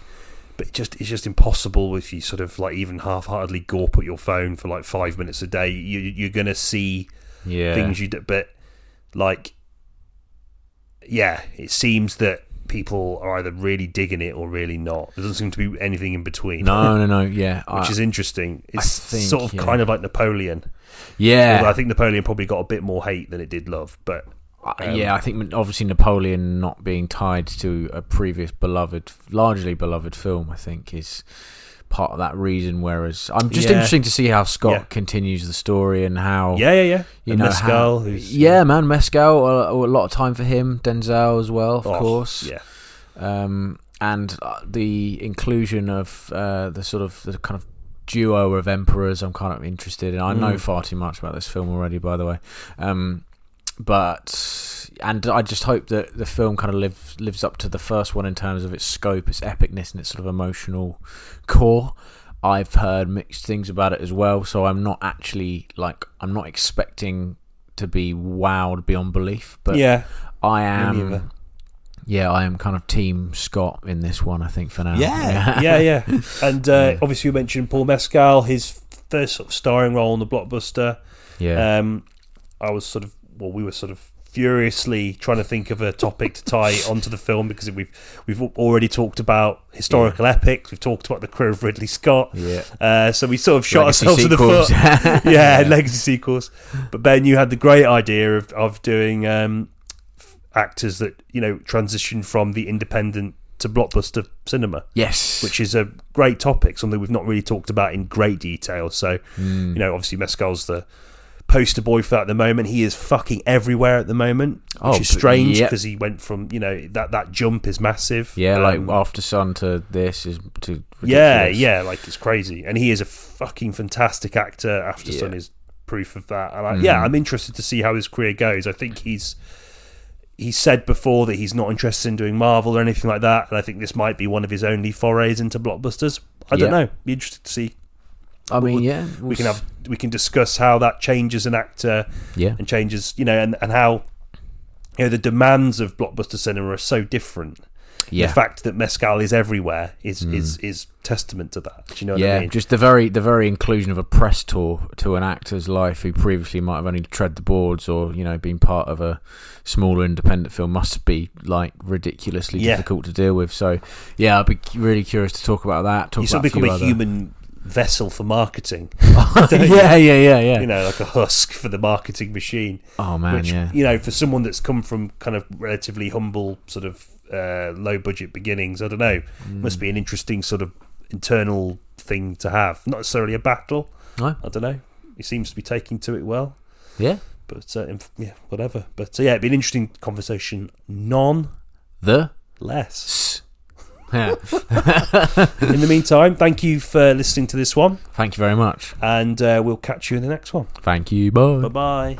but it's just impossible if you sort of like even half-heartedly gawp at your phone for like 5 minutes a day. You're gonna see things you do, but like, it seems that. People are either really digging it or really not. There doesn't seem to be anything in between. No, yeah. Which is interesting. It's kind of like Napoleon. Yeah. Although I think Napoleon probably got a bit more hate than it did love. But I think obviously Napoleon not being tied to a previous largely beloved film, I think is part of that reason. Whereas I'm just interesting to see how Scott continues the story and how you know Mescal, Mescal, a lot of time for him. Denzel as well, of course. And the inclusion of the kind of duo of emperors I'm kind of interested in. I know far too much about this film already, by the way. And I just hope that the film kind of lives up to the first one in terms of its scope, its epicness, and its sort of emotional core. I've heard mixed things about it as well, so I'm not expecting to be wowed beyond belief, but I am. Yeah, I am kind of Team Scott in this one, I think, for now. Yeah. And obviously, we mentioned Paul Mescal, his first sort of starring role in the blockbuster. Yeah. We were sort of furiously trying to think of a topic to tie onto the film because we've already talked about historical epics. We've talked about the career of Ridley Scott. Yeah. So we sort of shot Legacy ourselves sequels. in the foot. Legacy sequels. But Ben, you had the great idea of doing actors that transition from the independent to blockbuster cinema. Yes. Which is a great topic, something we've not really talked about in great detail. So obviously Mescal's the poster boy for that at the moment. He is fucking everywhere at the moment, which is strange because he went from that jump is massive. Like After Sun to this is to ridiculous. Like it's crazy, and he is a fucking fantastic actor. After Sun is proof of that, and I'm interested to see how his career goes. I think he's said before that he's not interested in doing Marvel or anything like that, and I think this might be one of his only forays into blockbusters. I don't know. Be interested to see. We can discuss how that changes an actor, and changes, and how the demands of blockbuster cinema are so different. Yeah. The fact that mezcal is everywhere is testament to that. Do you know what I mean? Just the very inclusion of a press tour to an actor's life who previously might have only tread the boards or been part of a smaller independent film must be like ridiculously difficult to deal with. So I'd be really curious to talk about that. You sort of become a human vessel for marketing. yeah. Like a husk for the marketing machine. Oh man, which, for someone that's come from kind of relatively humble sort of low budget beginnings, I don't know, must be an interesting sort of internal thing to have. Not necessarily a battle. No. I don't know. He seems to be taking to it well. Yeah. But whatever. But it'd be an interesting conversation. Less. Yeah. In the meantime, thank you for listening to this one. Thank you very much. And we'll catch you in the next one. Thank you. Bye. Bye-bye.